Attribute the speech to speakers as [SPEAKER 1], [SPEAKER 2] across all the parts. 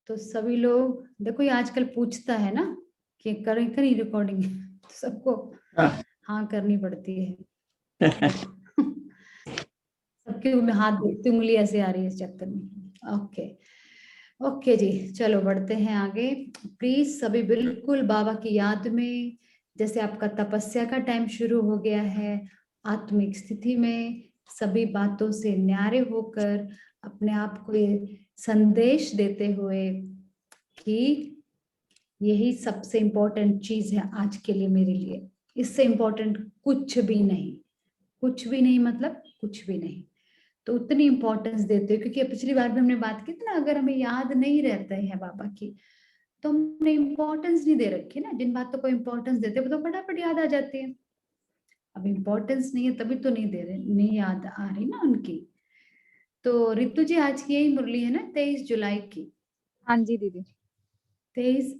[SPEAKER 1] तो सभी लोग देखो, ये आजकल पूछता है ना कि करें करें रिकॉर्डिंग, तो सबको हाँ करनी पड़ती है। देखो सबके में हाथ देखते, उंगली ऐसे आ रही है इस चक्कर में। ओके ओके जी, चलो बढ़ते हैं आगे। प्लीज सभी बिल्कुल बाबा की याद में, जैसे आपका तपस्या का टाइम शुरू हो गया है, आत्मिक स्थिति में सभी बातों से न्यारे होकर अपने आप को ये संदेश देते हुए कि यही सबसे इम्पोर्टेंट चीज है आज के लिए मेरे लिए, इससे इम्पोर्टेंट कुछ भी नहीं, कुछ भी नहीं मतलब कुछ भी नहीं। तो उतनी इंपॉर्टेंस देते हो, क्योंकि पिछली बार भी हमने बात की थी ना, अगर हमें याद नहीं रहता है बाबा की तो हमने इम्पोर्टेंस नहीं दे रखी ना। जिन बातों को इम्पोर्टेंस देते हैं वो तो फटाफट याद आ जाती है। अब इम्पोर्टेंस नहीं है तभी तो नहीं दे रहे, नहीं याद आ रही ना उनकी। तो रितु जी आज की यही मुरली है ना, 23 जुलाई की।
[SPEAKER 2] हाँ जी दीदी।
[SPEAKER 1] 23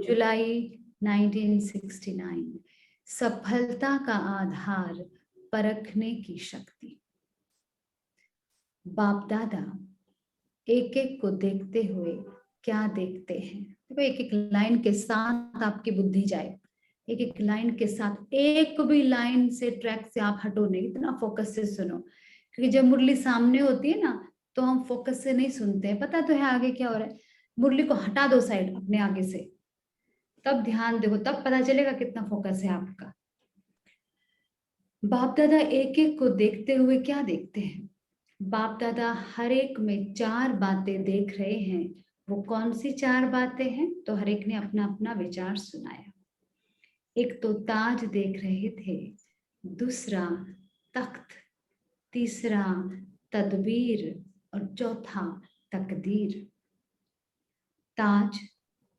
[SPEAKER 1] जुलाई 1969। सफलता का आधार परखने की शक्ति। बाप दादा एक एक को देखते हुए क्या देखते हैं, देखो एक एक लाइन के साथ आपकी बुद्धि जाए, एक एक लाइन के साथ, एक भी लाइन से ट्रैक से आप हटो नहीं, इतना फोकस से सुनो। क्योंकि जब मुरली सामने होती है ना तो हम फोकस से नहीं सुनते हैं, पता तो है आगे क्या हो रहा है। मुरली को हटा दो साइड अपने आगे से, तब ध्यान देखो, तब पता चलेगा कितना फोकस है आपका। बाप दादा एक एक को देखते हुए क्या देखते हैं। बाप दादा हर एक में चार बातें देख रहे हैं। वो कौन सी चार बातें हैं, तो हर एक ने अपना अपना विचार सुनाया। एक तो ताज देख रहे थे, दूसरा तख्त, तीसरा तदबीर और चौथा तकदीर। ताज,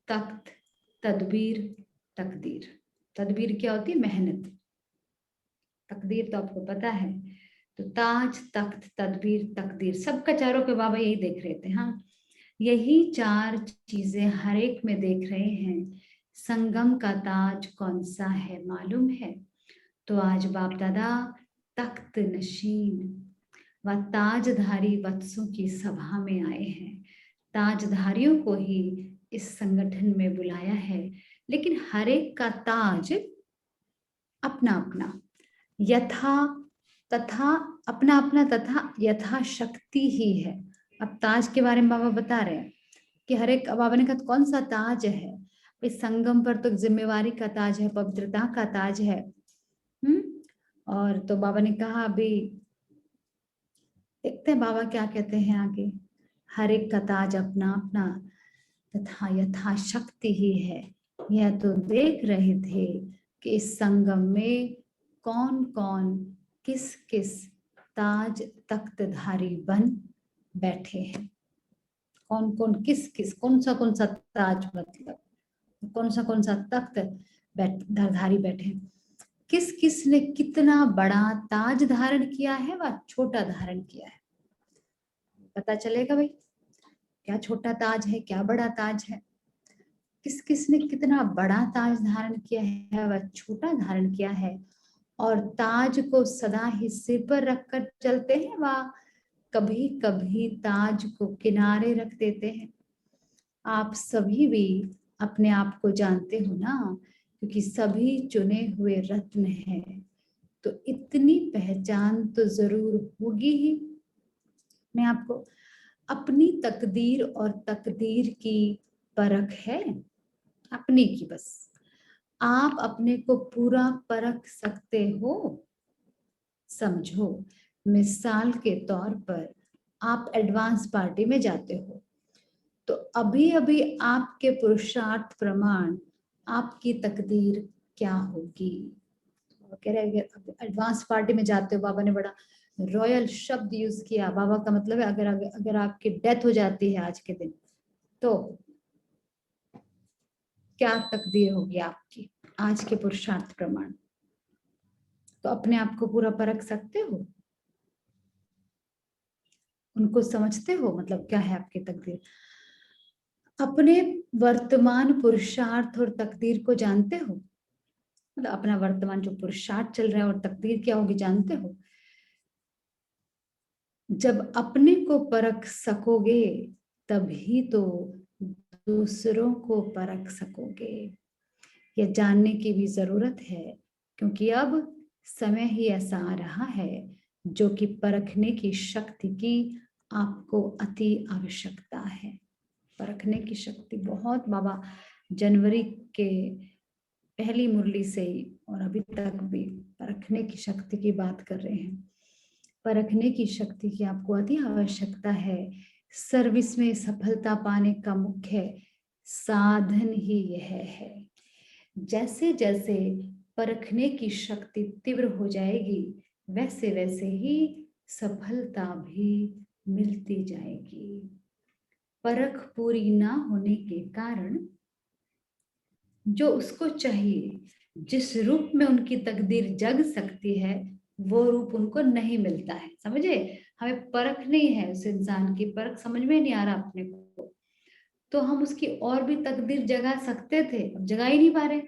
[SPEAKER 1] तख्त, तदबीर, तकदीर। तदबीर क्या होती है, मेहनत। तकदीर तो आपको पता है। तो ताज, तख्त, तदबीर, तकदीर, सबका चारों के बाबा यही देख रहे थे। हाँ, यही चार चीजें हर एक में देख रहे हैं। संगम का ताज कौन सा है मालूम है? तो आज बाप दादा तख्त नशीन व ताजधारी वत्सों की सभा में आए हैं। ताजधारियों को ही इस संगठन में बुलाया है, लेकिन हर एक का ताज अपना अपना, यथा तथा, अपना अपना तथा यथा शक्ति ही है। अब ताज के बारे में बाबा बता रहे हैं कि हर एक, बाबा ने कहा कौन सा ताज है, इस संगम पर तो जिम्मेवारी का ताज है, पवित्रता का ताज है। और तो बाबा ने कहा अभी देखते हैं बाबा क्या कहते हैं आगे। हर एक का ताज अपना अपना तथा यथा शक्ति ही है। यह तो देख रहे थे कि इस संगम में कौन कौन किस किस ताज तख्तधारी बन बैठे हैं। कौन कौन किस किस, कौन सा ताज मतलब कौन सा तख्त धारी बैठे हैं। किस किस ने कितना बड़ा ताज धारण किया है व छोटा धारण किया है, पता चलेगा भाई क्या छोटा ताज है क्या बड़ा ताज है। किस किस ने कितना बड़ा ताज धारण किया है व छोटा धारण किया है, और ताज को सदा ही सिर पर रखकर चलते हैं व कभी कभी ताज को किनारे रख देते हैं। आप सभी भी अपने आप को जानते हो ना, क्योंकि सभी चुने हुए रत्न हैं, तो इतनी पहचान तो जरूर होगी ही। मैं आपको अपनी तकदीर और तकदीर की परख है, अपनी की बस। आप अपने को पूरा परख सकते हो। समझो, मिसाल के तौर पर आप एडवांस पार्टी में जाते हो, तो अभी अभी आपके पुरुषार्थ प्रमाण आपकी तकदीर क्या होगी। कह रहे एडवांस पार्टी में जाते हो, बाबा ने बड़ा रॉयल शब्द यूज किया। बाबा का मतलब है अगर अगर आपकी डेथ हो जाती है आज के दिन तो क्या तकदीर होगी आपकी, आज के पुरुषार्थ प्रमाण। तो अपने आप को पूरा परख सकते हो, उनको समझते हो, मतलब क्या है आपकी तकदीर। अपने वर्तमान पुरुषार्थ और तकदीर को जानते हो, मतलब अपना वर्तमान जो पुरुषार्थ चल रहा है और तकदीर क्या होगी जानते हो। जब अपने को परख सकोगे तभी तो दूसरों को परख सकोगे। यह जानने की भी जरूरत है, क्योंकि अब समय ही ऐसा आ रहा है जो कि परखने की शक्ति की आपको अति आवश्यकता है। परखने की शक्ति बहुत, बाबा जनवरी के पहली मुरली से ही और अभी तक भी परखने की शक्ति की बात कर रहे हैं। परखने की शक्ति की आपको अति आवश्यकता है। सर्विस में सफलता पाने का मुख्य साधन ही यह है। जैसे जैसे परखने की शक्ति तीव्र हो जाएगी, वैसे वैसे ही सफलता भी मिलती जाएगी। परख पूरी ना होने के कारण जो उसको चाहिए, जिस रूप में उनकी तकदीर जग सकती है, वो रूप उनको नहीं मिलता है। समझे? हमें परख नहीं है उस इंसान की, परख समझ में नहीं आ रहा अपने को, तो हम उसकी और भी तकदीर जगा सकते थे, अब जगा ही नहीं पा रहे,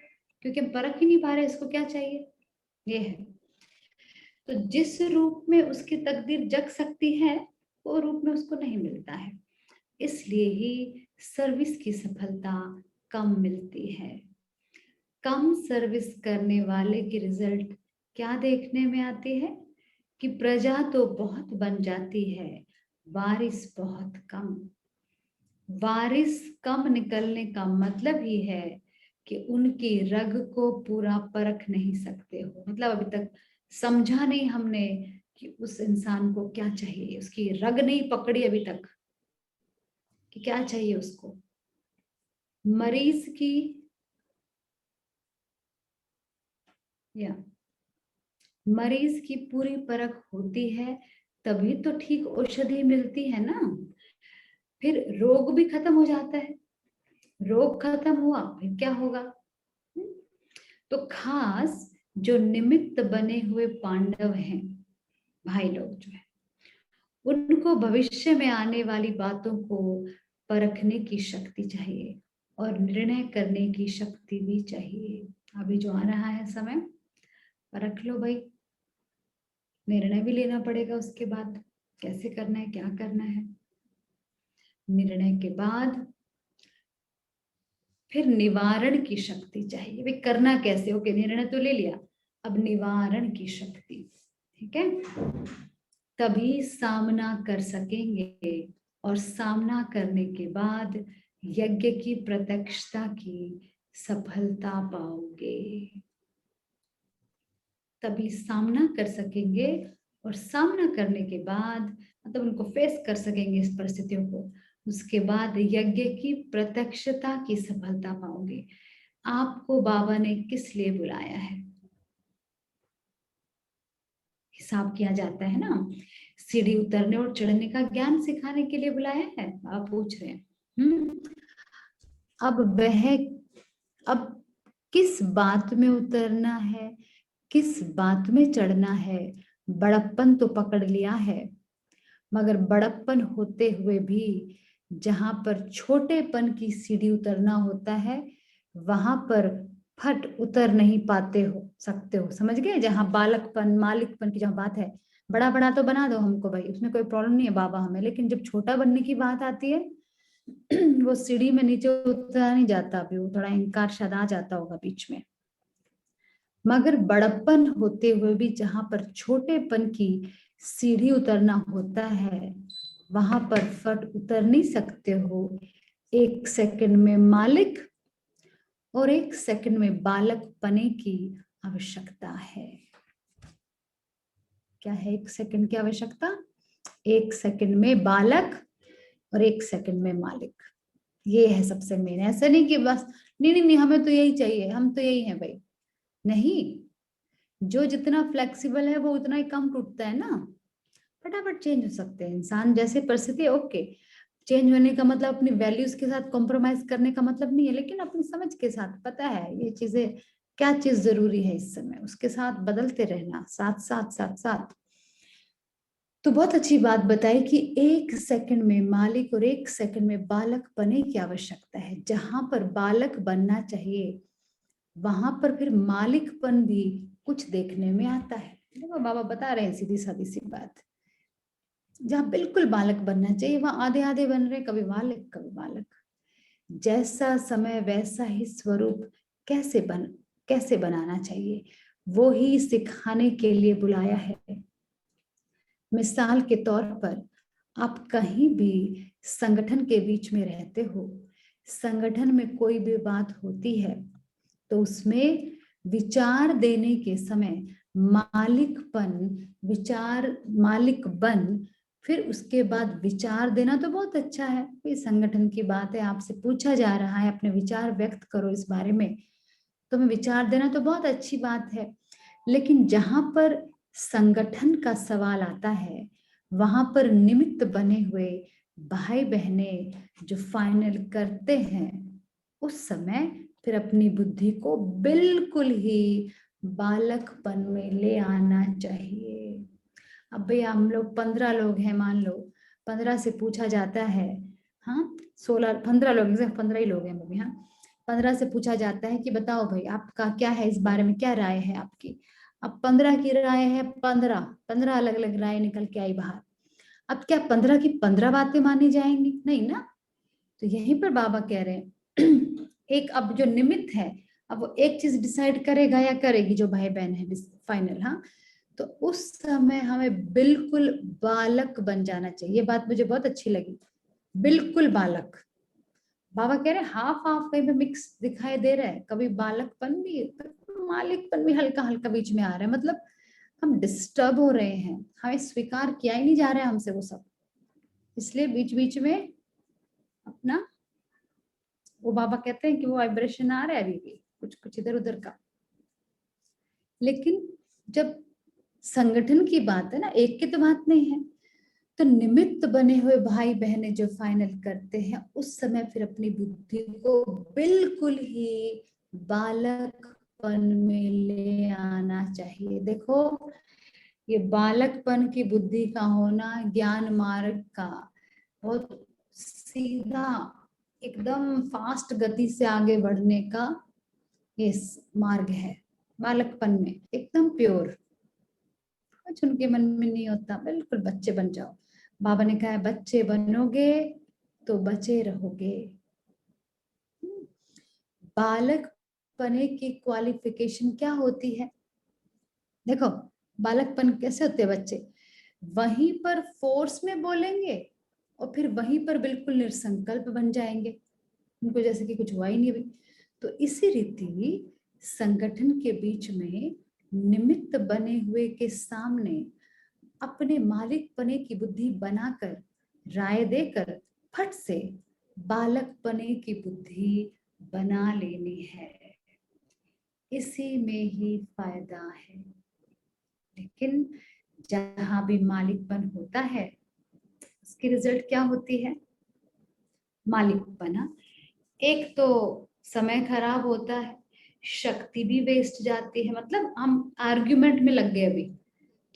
[SPEAKER 1] क्योंकि हम परख ही नहीं पा रहे इसको क्या चाहिए। ये है, तो जिस रूप में उसकी तकदीर जग सकती है, वो रूप में उसको नहीं मिलता है। इसलिए ही सर्विस की सफलता कम मिलती है। कम सर्विस करने वाले की रिजल्ट क्या देखने में आती है कि प्रजा तो बहुत बन जाती है, वारिस बहुत कम। वारिस कम निकलने का मतलब ही है कि उनकी रग को पूरा परख नहीं सकते हो। मतलब अभी तक समझा नहीं हमने कि उस इंसान को क्या चाहिए, उसकी रग नहीं पकड़ी अभी तक कि क्या चाहिए उसको। मरीज की या मरीज की पूरी परख होती है, तभी तो ठीक औषधि मिलती है ना। फिर रोग भी खत्म हो जाता है। रोग खत्म हुआ फिर क्या होगा? तो खास जो निमित्त बने हुए पांडव हैं, भाई लोग जो है, उनको भविष्य में आने वाली बातों को परखने की शक्ति चाहिए और निर्णय करने की शक्ति भी चाहिए। अभी जो आ रहा है समय, परख लो भाई, निर्णय भी लेना पड़ेगा उसके बाद, कैसे करना है, क्या करना है। निर्णय के बाद फिर निवारण की शक्ति चाहिए। वे करना कैसे? ओके, निर्णय तो ले लिया, अब निवारण की शक्ति, ठीक है, तभी सामना कर सकेंगे। और सामना करने के बाद यज्ञ की प्रत्यक्षता की सफलता पाओगे। तभी सामना कर सकेंगे, और सामना करने के बाद मतलब उनको फेस कर सकेंगे इस परिस्थितियों को, उसके बाद यज्ञ की प्रत्यक्षता की सफलता पाओगे। आपको बाबा ने किस लिए बुलाया है? हिसाब किया जाता है ना, सीढ़ी उतरने और चढ़ने का ज्ञान सिखाने के लिए बुलाया है, आप पूछ रहे हैं। अब वह, अब किस बात में उतरना है, किस बात में चढ़ना है? बड़प्पन तो पकड़ लिया है, मगर बड़प्पन होते हुए भी जहां पर छोटेपन की सीढ़ी उतरना होता है, वहां पर फट उतर नहीं पाते हो सकते हो। समझ गए? जहां बालकपन मालिकपन की जहां बात है, बड़ा बड़ा तो बना दो हमको भाई, उसमें कोई प्रॉब्लम नहीं है बाबा हमें, लेकिन जब छोटा बनने की बात आती है वो सीढ़ी में नीचे उतरा नहीं जाता, अभी वो थोड़ा इनकार शायद आ जाता होगा बीच में। मगर बड़प्पन होते हुए भी जहां पर छोटेपन की सीढ़ी उतरना होता है, वहां पर फट उतर नहीं सकते हो। 1 सेकंड में मालिक और 1 सेकंड में बालक पने की आवश्यकता है। क्या है 1 सेकंड की आवश्यकता? 1 सेकंड में बालक और 1 सेकंड में मालिक। ये है सबसे मेन। ऐसा नहीं कि बस नहीं नहीं नहीं हमें तो यही चाहिए, हम तो यही हैं भाई, नहीं। जो जितना फ्लेक्सिबल है वो उतना ही कम टूटता है ना। फटाफट चेंज हो सकते हैं इंसान, जैसे परिस्थिति ओके। चेंज होने का मतलब अपनी वैल्यूज के साथ कॉम्प्रोमाइज करने का मतलब नहीं है, लेकिन अपनी समझ के साथ, पता है ये चीजें क्या चीज जरूरी है इस समय, उसके साथ बदलते रहना, साथ साथ साथ साथ। तो बहुत अच्छी बात बताई कि 1 सेकंड में मालिक और 1 सेकंड में बालक बनने की आवश्यकता है। जहां पर बालक बनना चाहिए, वहां पर फिर मालिकपन भी कुछ देखने में आता है। देखो बाबा बता रहे हैं सीधी सादी सी बात, जहां बिल्कुल बालक बनना चाहिए वहां आधे आधे बन रहे, कभी मालिक कभी बालक। जैसा समय वैसा ही स्वरूप कैसे बनाना चाहिए, वो ही सिखाने के लिए बुलाया है। मिसाल के तौर पर आप कहीं भी संगठन के बीच में रहते हो, संगठन में कोई भी बात होती है तो उसमें विचार देने के समय मालिक बन फिर उसके बाद विचार देना तो बहुत अच्छा है। कोई संगठन की बात है, आपसे पूछा जा रहा है, अपने विचार व्यक्त करो इस बारे में, तो मैं विचार देना तो बहुत अच्छी बात है। लेकिन जहां पर संगठन का सवाल आता है, वहां पर निमित्त बने हुए भाई बहने जो फाइनल करते हैं, उस समय फिर अपनी बुद्धि को बिल्कुल ही बालकपन में ले आना चाहिए। अब भैया हम लोग 15 लोग हैं, मान लो 15 से पूछा जाता है, हाँ 15 लोग, 15 ही लोग हैं मम्मी, हाँ 15 से पूछा जाता है कि बताओ भाई आपका क्या है इस बारे में, क्या राय है आपकी। अब 15 की राय है, 15 अलग अलग राय निकल के आई बाहर। अब क्या 15 की 15 बातें मानी जाएंगी? नहीं ना। तो यहीं पर बाबा कह रहे हैं एक अब जो निमित्त है, अब वो एक चीज डिसाइड करेगा या करेगी जो भाई बहन है फाइनल, हाँ तो उस समय हमें बिल्कुल बालक बन जाना चाहिए। ये बात मुझे बहुत अच्छी लगी, बिल्कुल बालक। बाबा कह रहे हैं हाफ हाफ कहीं पे मिक्स दिखाई दे रहा है, कभी बालकपन भी मालिकपन भी हल्का हल्का बीच में आ रहा है। मतलब हम डिस्टर्ब हो रहे हैं, हमें स्वीकार किया ही नहीं जा रहा है हमसे वो सब, इसलिए बीच बीच में अपना वो बाबा कहते हैं कि वो वाइब्रेशन आ रहा है अभी भी कुछ कुछ इधर उधर का। लेकिन जब संगठन की बात है ना, एक की तो बात नहीं है, तो निमित्त बने हुए भाई बहने जो फाइनल करते हैं, उस समय फिर अपनी बुद्धि को बिल्कुल ही बालकपन में ले आना चाहिए। देखो ये बालकपन की बुद्धि का होना ज्ञान मार्ग का बहुत सीधा एकदम फास्ट गति से आगे बढ़ने का ये मार्ग है। बालकपन में एकदम प्योर, कुछ उनके मन में नहीं होता, बिल्कुल बच्चे बन जाओ। बाबा ने कहा है बच्चे बनोगे तो बचे रहोगे। बालक पने की क्वालिफिकेशन क्या होती है? देखो बालकपन कैसे होते हैं बच्चे, वहीं पर फोर्स में बोलेंगे और फिर वहीं पर बिल्कुल निसंकल्प बन जाएंगे, उनको जैसे कि कुछ हुआ ही नहीं अभी। तो इसी रीति संगठन के बीच में निमित्त बने हुए के सामने अपने मालिक पने की बुद्धि बनाकर राय देकर फट से बालक पने की बुद्धि बना लेनी है, इसी में ही फायदा है। लेकिन जहां भी मालिकपन होता है उसकी रिजल्ट क्या होती है? मालिकपना, एक तो समय खराब होता है, शक्ति भी वेस्ट जाती है। मतलब हम आर्ग्यूमेंट में लग गए अभी,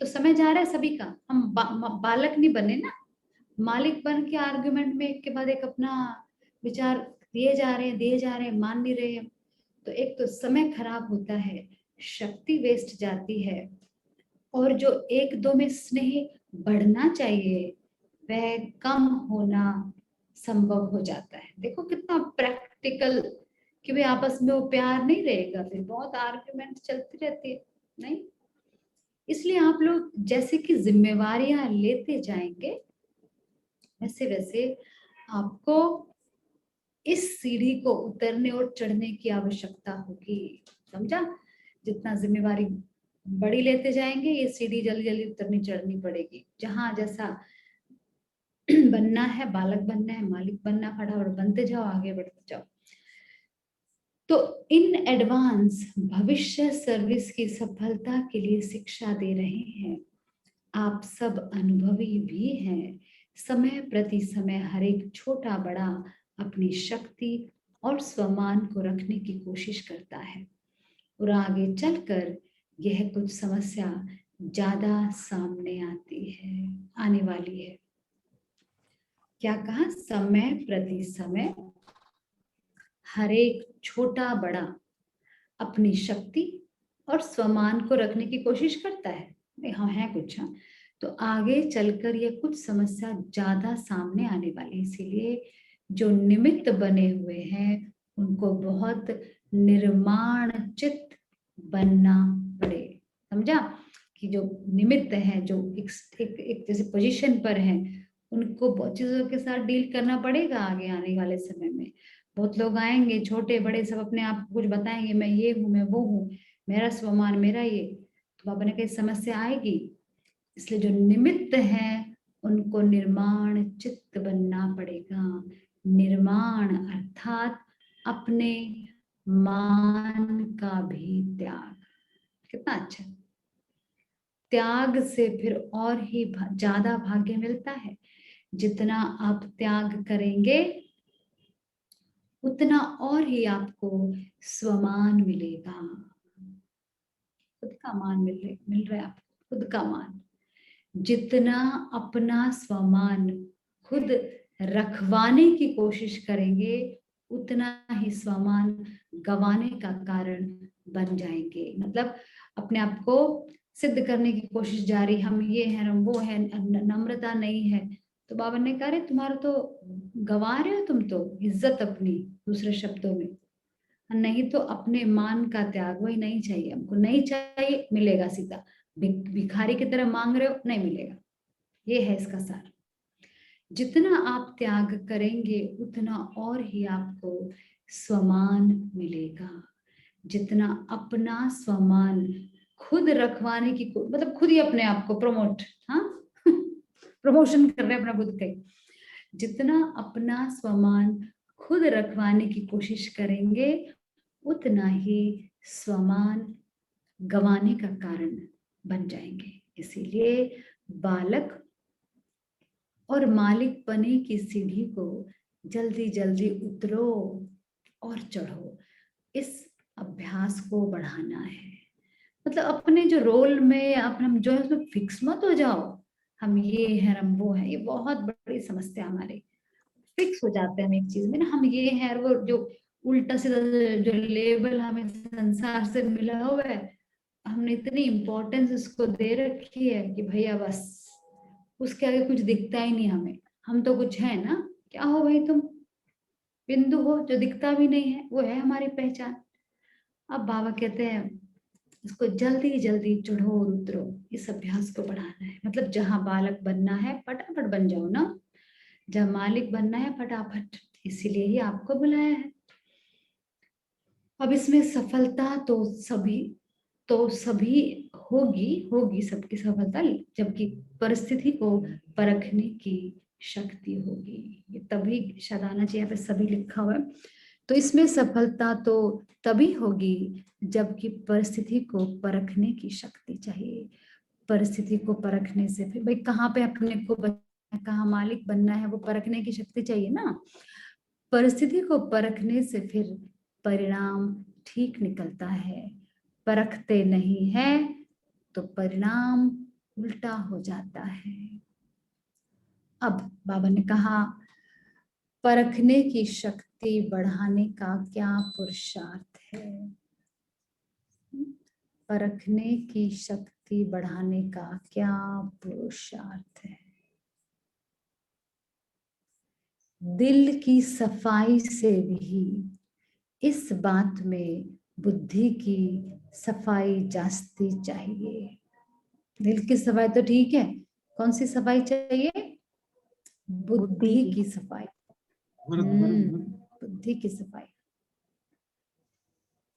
[SPEAKER 1] तो समय जा रहा है सभी का, हम बालक नहीं बने ना, मालिक बन के आर्ग्यूमेंट में एक के बाद एक अपना विचार दिए जा रहे हैं, मान नहीं रहे हैं। तो एक तो समय खराब होता है, शक्ति वेस्ट जाती है, और जो एक दो में स्नेह बढ़ना चाहिए वह कम होना संभव हो जाता है। देखो कितना प्रैक्टिकल कि भाई आपस में वो प्यार नहीं रहेगा, फिर बहुत आर्ग्यूमेंट चलती रहती है, नहीं। इसलिए आप लोग जैसे कि जिम्मेवारियां लेते जाएंगे वैसे वैसे आपको इस सीढ़ी को उतरने और चढ़ने की आवश्यकता होगी, समझा? जितना जिम्मेवारी बड़ी लेते जाएंगे ये सीढ़ी जल्दी जल्दी उतरनी चढ़नी पड़ेगी। जहां जैसा बनना है, बालक बनना है, मालिक बनना, फटाफट बनते जाओ, आगे बढ़ते जाओ। तो इन एडवांस भविष्य सर्विस की सफलता के लिए शिक्षा दे रहे हैं। आप सब अनुभवी भी हैं। समय प्रति समय हर एक छोटा बड़ा अपनी शक्ति और स्वमान को रखने की कोशिश करता है, और आगे चलकर यह कुछ समस्या ज्यादा सामने आने वाली है। क्या कहा? समय प्रति समय हर एक छोटा बड़ा अपनी शक्ति और स्वमान को रखने की कोशिश करता है। हाँ है कुछ, हाँ तो आगे चलकर ये कुछ समस्या ज्यादा सामने आने वाली है। इसीलिए जो निमित्त बने हुए हैं उनको बहुत निर्माण चित्त बनना पड़े। समझा कि जो निमित्त है, जो एक जैसे पोजीशन पर है, उनको बहुत चीजों के साथ डील करना पड़ेगा आगे आने वाले समय में। बहुत लोग आएंगे, छोटे बड़े, सब अपने आप को कुछ बताएंगे, मैं ये हूँ, मैं वो हूँ, मेरा स्वमान, मेरा ये। तो बाबा ने कही समस्या आएगी। इसलिए जो निमित्त है उनको निर्माण चित्त बनना पड़ेगा। निर्माण अर्थात अपने मान का भी त्याग। कितना अच्छा। त्याग से फिर और ही ज्यादा भाग्य मिलता है। जितना आप त्याग करेंगे उतना और ही आपको स्वमान मिलेगा। खुद का मान मिल रहा है आपको, खुद का मान। जितना अपना स्वमान खुद रखवाने की कोशिश करेंगे उतना ही स्वमान गवाने का कारण बन जाएंगे। मतलब अपने आप को सिद्ध करने की कोशिश जारी, हम ये हैं, हम वो हैं, नम्रता नहीं है। तो बाबा ने कहा, तुम्हारा तो गवा रहे हो तुम तो इज्जत अपनी, दूसरे शब्दों में। नहीं तो अपने मान का त्याग, वही नहीं चाहिए हमको, नहीं चाहिए, मिलेगा सीधा। भिखारी की तरह मांग रहे हो, नहीं मिलेगा। ये है इसका सार। जितना आप त्याग करेंगे उतना और ही आपको स्वमान मिलेगा। जितना अपना स्वमान खुद रखवाने की मतलब खुद ही अपने आप को प्रमोट, हाँ प्रमोशन कर रहे हैं अपना खुद का। जितना अपना स्वमान खुद रखवाने की कोशिश करेंगे उतना ही स्वमान गंवाने का कारण बन जाएंगे। इसीलिए बालक और मालिक बने की सीढ़ी को जल्दी जल्दी उतरो और चढ़ो। इस अभ्यास को बढ़ाना है। मतलब अपने जो रोल में अपना जो है उसमें फिक्स मत हो जाओ, हम ये हैं, हम वो हैं। ये बहुत बड़ी समस्या हमारे, फिक्स हो जाते हैं हम एक चीज में ना, हम ये हैं, और वो जो उल्टा सीधा जो लेबल हमें संसार से मिला हुआ है, हमने इतनी इंपॉर्टेंस उसको दे रखी है कि भैया बस उसके आगे कुछ दिखता ही नहीं हमें। हम तो कुछ है ना, क्या हो भाई तुम, बिंदु हो जो दिखता भी नहीं है, वो है हमारी पहचान। अब बाबा कहते हैं इसको जल्दी जल्दी चढ़ो और उतरो। इस अभ्यास को बढ़ाना है। मतलब जहां बालक बनना है फटाफट बन जाओ ना, जब मालिक बनना है फटाफट, इसीलिए ही आपको बुलाया है। अब इसमें सफलता तो सभी होगी होगी सबकी सफलता, जबकि परिस्थिति को परखने की शक्ति होगी। ये तभी शायद आना चाहिए, यहाँ पे सभी लिखा हुआ है। तो इसमें सफलता तो तभी होगी जबकि परिस्थिति को परखने की शक्ति चाहिए। परिस्थिति को परखने से फिर भाई कहाँ पे अपने को कहाँ मालिक बनना है, वो परखने की शक्ति चाहिए ना। परिस्थिति को परखने से फिर परिणाम ठीक निकलता है। परखते नहीं है तो परिणाम उल्टा हो जाता है। अब बाबा ने कहा परखने की शक्ति बढ़ाने का क्या पुरुषार्थ है। परखने की शक्ति बढ़ाने का क्या पुरुषार्थ है। दिल की सफाई से भी इस बात में बुद्धि की सफाई जांचती चाहिए। दिल की सफाई तो ठीक है, कौन सी सफाई चाहिए, बुद्धि की सफाई। बुद्धि की सफाई।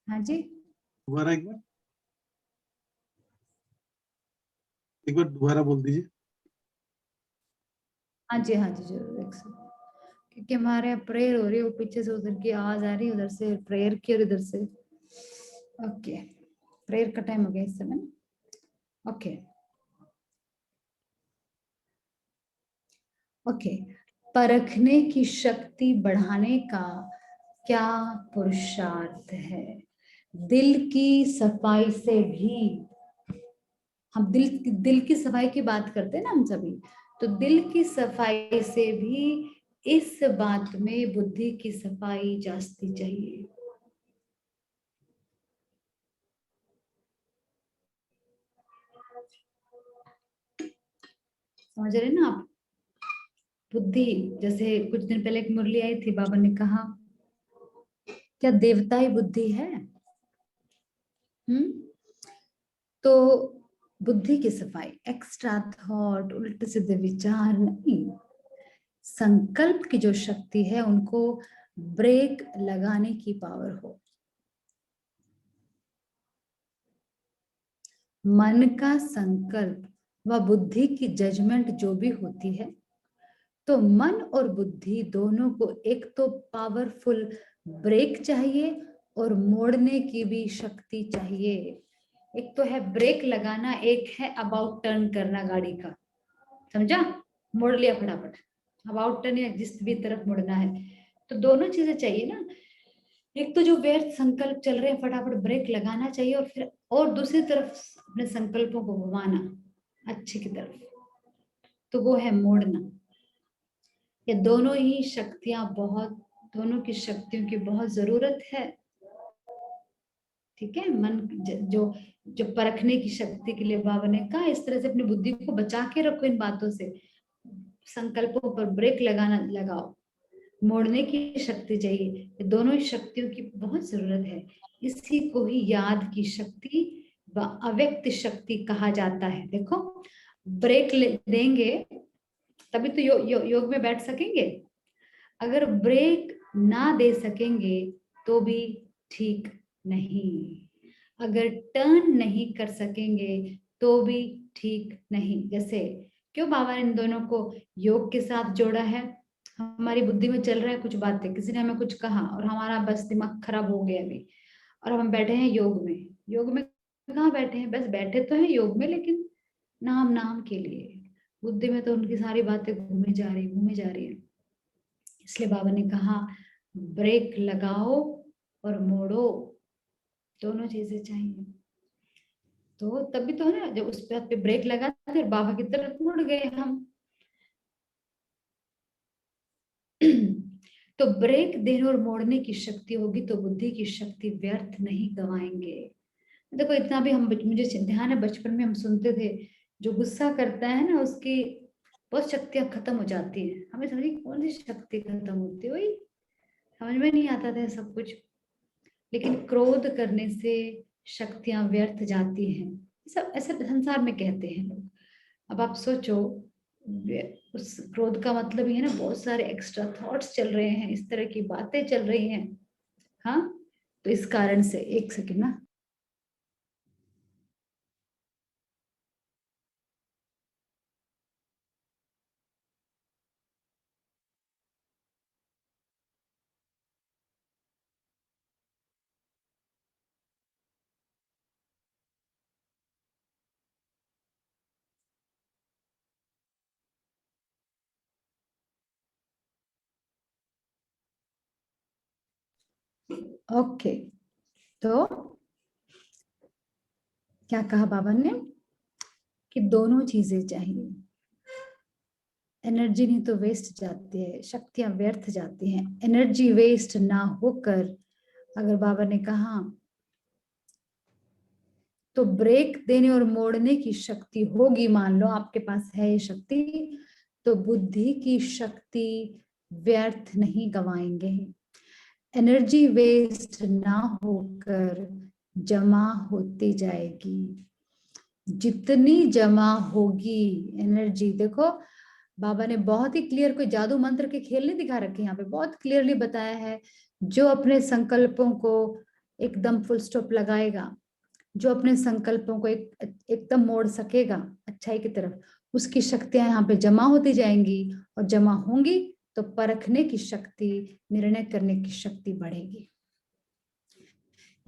[SPEAKER 1] हाँ जी,
[SPEAKER 2] दोबारा एक बार दोबारा बोल दीजिए।
[SPEAKER 1] हाँ जी, हाँ जी, जरूर। एक सेकंड, क्योंकि हमारे यहाँ प्रेयर हो रही है, वो पीछे से उधर की आवाज आ रही है, उधर से प्रेयर की और इधर से। ओके, प्रेयर का टाइम हो गया इस समय। ओके ओके, परखने की शक्ति बढ़ाने का क्या पुरुषार्थ है। दिल की सफाई से भी, हम दिल की सफाई की बात करते हैं ना हम सभी, तो दिल की सफाई से भी इस बात में बुद्धि की सफाई जांचनी चाहिए। समझ रहे ना आप। बुद्धि, जैसे कुछ दिन पहले एक मुरली आई थी, बाबा ने कहा क्या देवता ही बुद्धि है? तो बुद्धि की सफाई, एक्स्ट्रा थॉट, उल्टे सीधे विचार नहीं, संकल्प की जो शक्ति है उनको ब्रेक लगाने की पावर हो। मन का संकल्प व बुद्धि की जजमेंट जो भी होती है, तो मन और बुद्धि दोनों को एक तो पावरफुल ब्रेक चाहिए और मोड़ने की भी शक्ति चाहिए। एक तो है ब्रेक लगाना, एक है अबाउट टर्न करना गाड़ी का, समझा? मोड़ लिया फटाफट, अबाउट टर्न या जिस भी तरफ मुड़ना है, तो दोनों चीजें चाहिए ना। एक तो जो व्यर्थ संकल्प चल रहे हैं फटाफट ब्रेक लगाना चाहिए, और फिर और दूसरी तरफ अपने संकल्पों को घुमाना अच्छे की तरफ, तो वो है मोड़ना। ये दोनों ही शक्तियां बहुत, दोनों की शक्तियों की बहुत जरूरत है। ठीक है, मन जो जो परखने की शक्ति के लिए बाबा ने कहा इस तरह से अपनी बुद्धि को बचा के रखो इन बातों से, संकल्पों पर ब्रेक लगाओ, मोड़ने की शक्ति चाहिए, ये दोनों ही शक्तियों की बहुत जरूरत है। इसी को ही याद की शक्ति व अव्यक्त शक्ति कहा जाता है। देखो, ब्रेक देंगे तभी तो योग में बैठ सकेंगे, अगर ब्रेक ना दे सकेंगे तो भी ठीक नहीं, अगर टर्न नहीं कर सकेंगे तो भी ठीक नहीं। जैसे क्यों बाबा ने इन दोनों को योग के साथ जोड़ा है? हमारी बुद्धि में चल रहा है कुछ बातें, किसी ने हमें कुछ कहा और हमारा बस दिमाग खराब हो गया अभी, और हम बैठे हैं योग में। योग में कहाँ बैठे हैं? बस बैठे तो हैं योग में, लेकिन नाम नाम के लिए बुद्धि में तो उनकी सारी बातें घूमे जा रही है। इसलिए बाबा ने कहा ब्रेक लगाओ और मोड़ो, दोनों चीजें चाहिए। तो तभी तो है ना, जब उस बात पे ब्रेक लगा फिर बाबा की तरफ मुड़ गए हम। तो ब्रेक देने और मोड़ने की शक्ति होगी तो बुद्धि की शक्ति व्यर्थ नहीं गवाएंगे। देखो इतना भी हम, मुझे ध्यान है बचपन में हम सुनते थे, जो गुस्सा करता है ना उसकी बहुत शक्तियां खत्म हो जाती है। हमें समझी कौन सी शक्ति खत्म होती है, वही समझ में नहीं आता था सब कुछ। लेकिन क्रोध करने से शक्तियां व्यर्थ जाती हैं, सब ऐसे संसार में कहते हैं लोग। अब आप सोचो, उस क्रोध का मतलब ये है ना बहुत सारे एक्स्ट्रा थॉट्स चल रहे हैं, इस तरह की बातें चल रही हैं। हाँ, तो इस कारण से एक सेकेंड ना, ओके। तो क्या कहा बाबा ने कि दोनों चीजें चाहिए, एनर्जी नहीं तो वेस्ट जाती है, शक्तियां व्यर्थ जाती हैं। एनर्जी वेस्ट ना होकर अगर बाबा ने कहा तो ब्रेक देने और मोड़ने की शक्ति होगी, मान लो आपके पास है ये शक्ति, तो बुद्धि की शक्ति व्यर्थ नहीं गवाएंगे। एनर्जी वेस्ट ना होकर जमा होती जाएगी, जितनी जमा होगी एनर्जी। देखो बाबा ने बहुत ही क्लियर, कोई जादू मंत्र के खेल नहीं दिखा रखे, यहाँ पे बहुत क्लियरली बताया है। जो अपने संकल्पों को एकदम फुल स्टॉप लगाएगा, जो अपने संकल्पों को एकदम मोड़ सकेगा अच्छाई की तरफ, उसकी शक्तियां यहाँ पे जमा होती जाएंगी, और जमा होंगी तो परखने की शक्ति, निर्णय करने की शक्ति बढ़ेगी।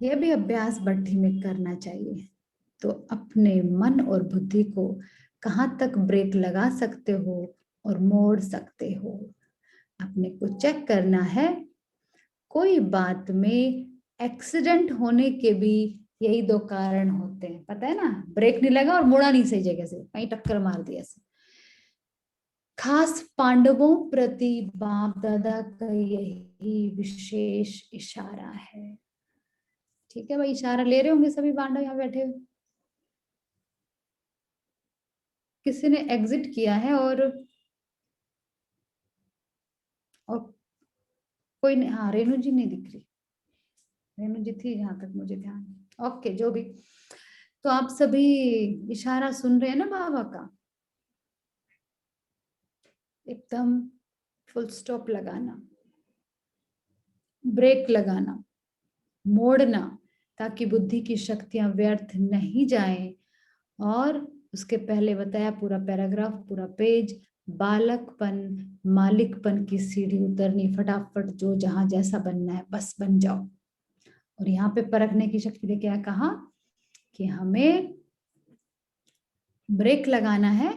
[SPEAKER 1] यह भी अभ्यास भट्ठी में करना चाहिए। तो अपने मन और बुद्धि को कहाँ तक ब्रेक लगा सकते हो और मोड़ सकते हो, अपने को चेक करना है। कोई बात में एक्सीडेंट होने के भी यही दो कारण होते हैं, पता है ना, ब्रेक नहीं लगा और मुड़ा नहीं सही जगह से, कहीं टक्कर मार दिया ऐसे। खास पांडवों प्रति बाप दादा का यही विशेष इशारा है। ठीक है भाई, इशारा ले रहे होंगे सभी पांडव यहाँ बैठे हुए। किसी ने एग्जिट किया है और और कोई नहीं, हाँ रेणु जी नहीं दिख रही, रेणु जी थी जहां तक मुझे ध्यान है। ओके जो भी, तो आप सभी इशारा सुन रहे हैं ना बाबा का, एकदम फुल स्टॉप लगाना, ब्रेक लगाना, मोड़ना, ताकि बुद्धि की शक्तियां व्यर्थ नहीं जाएं। और उसके पहले बताया पूरा पैराग्राफ, पूरा पेज, बालकपन मालिकपन की सीढ़ी उतरनी, फटाफट जो जहां जैसा बनना है बस बन जाओ। और यहाँ पे परखने की शक्ति ने क्या कहा कि हमें ब्रेक लगाना है,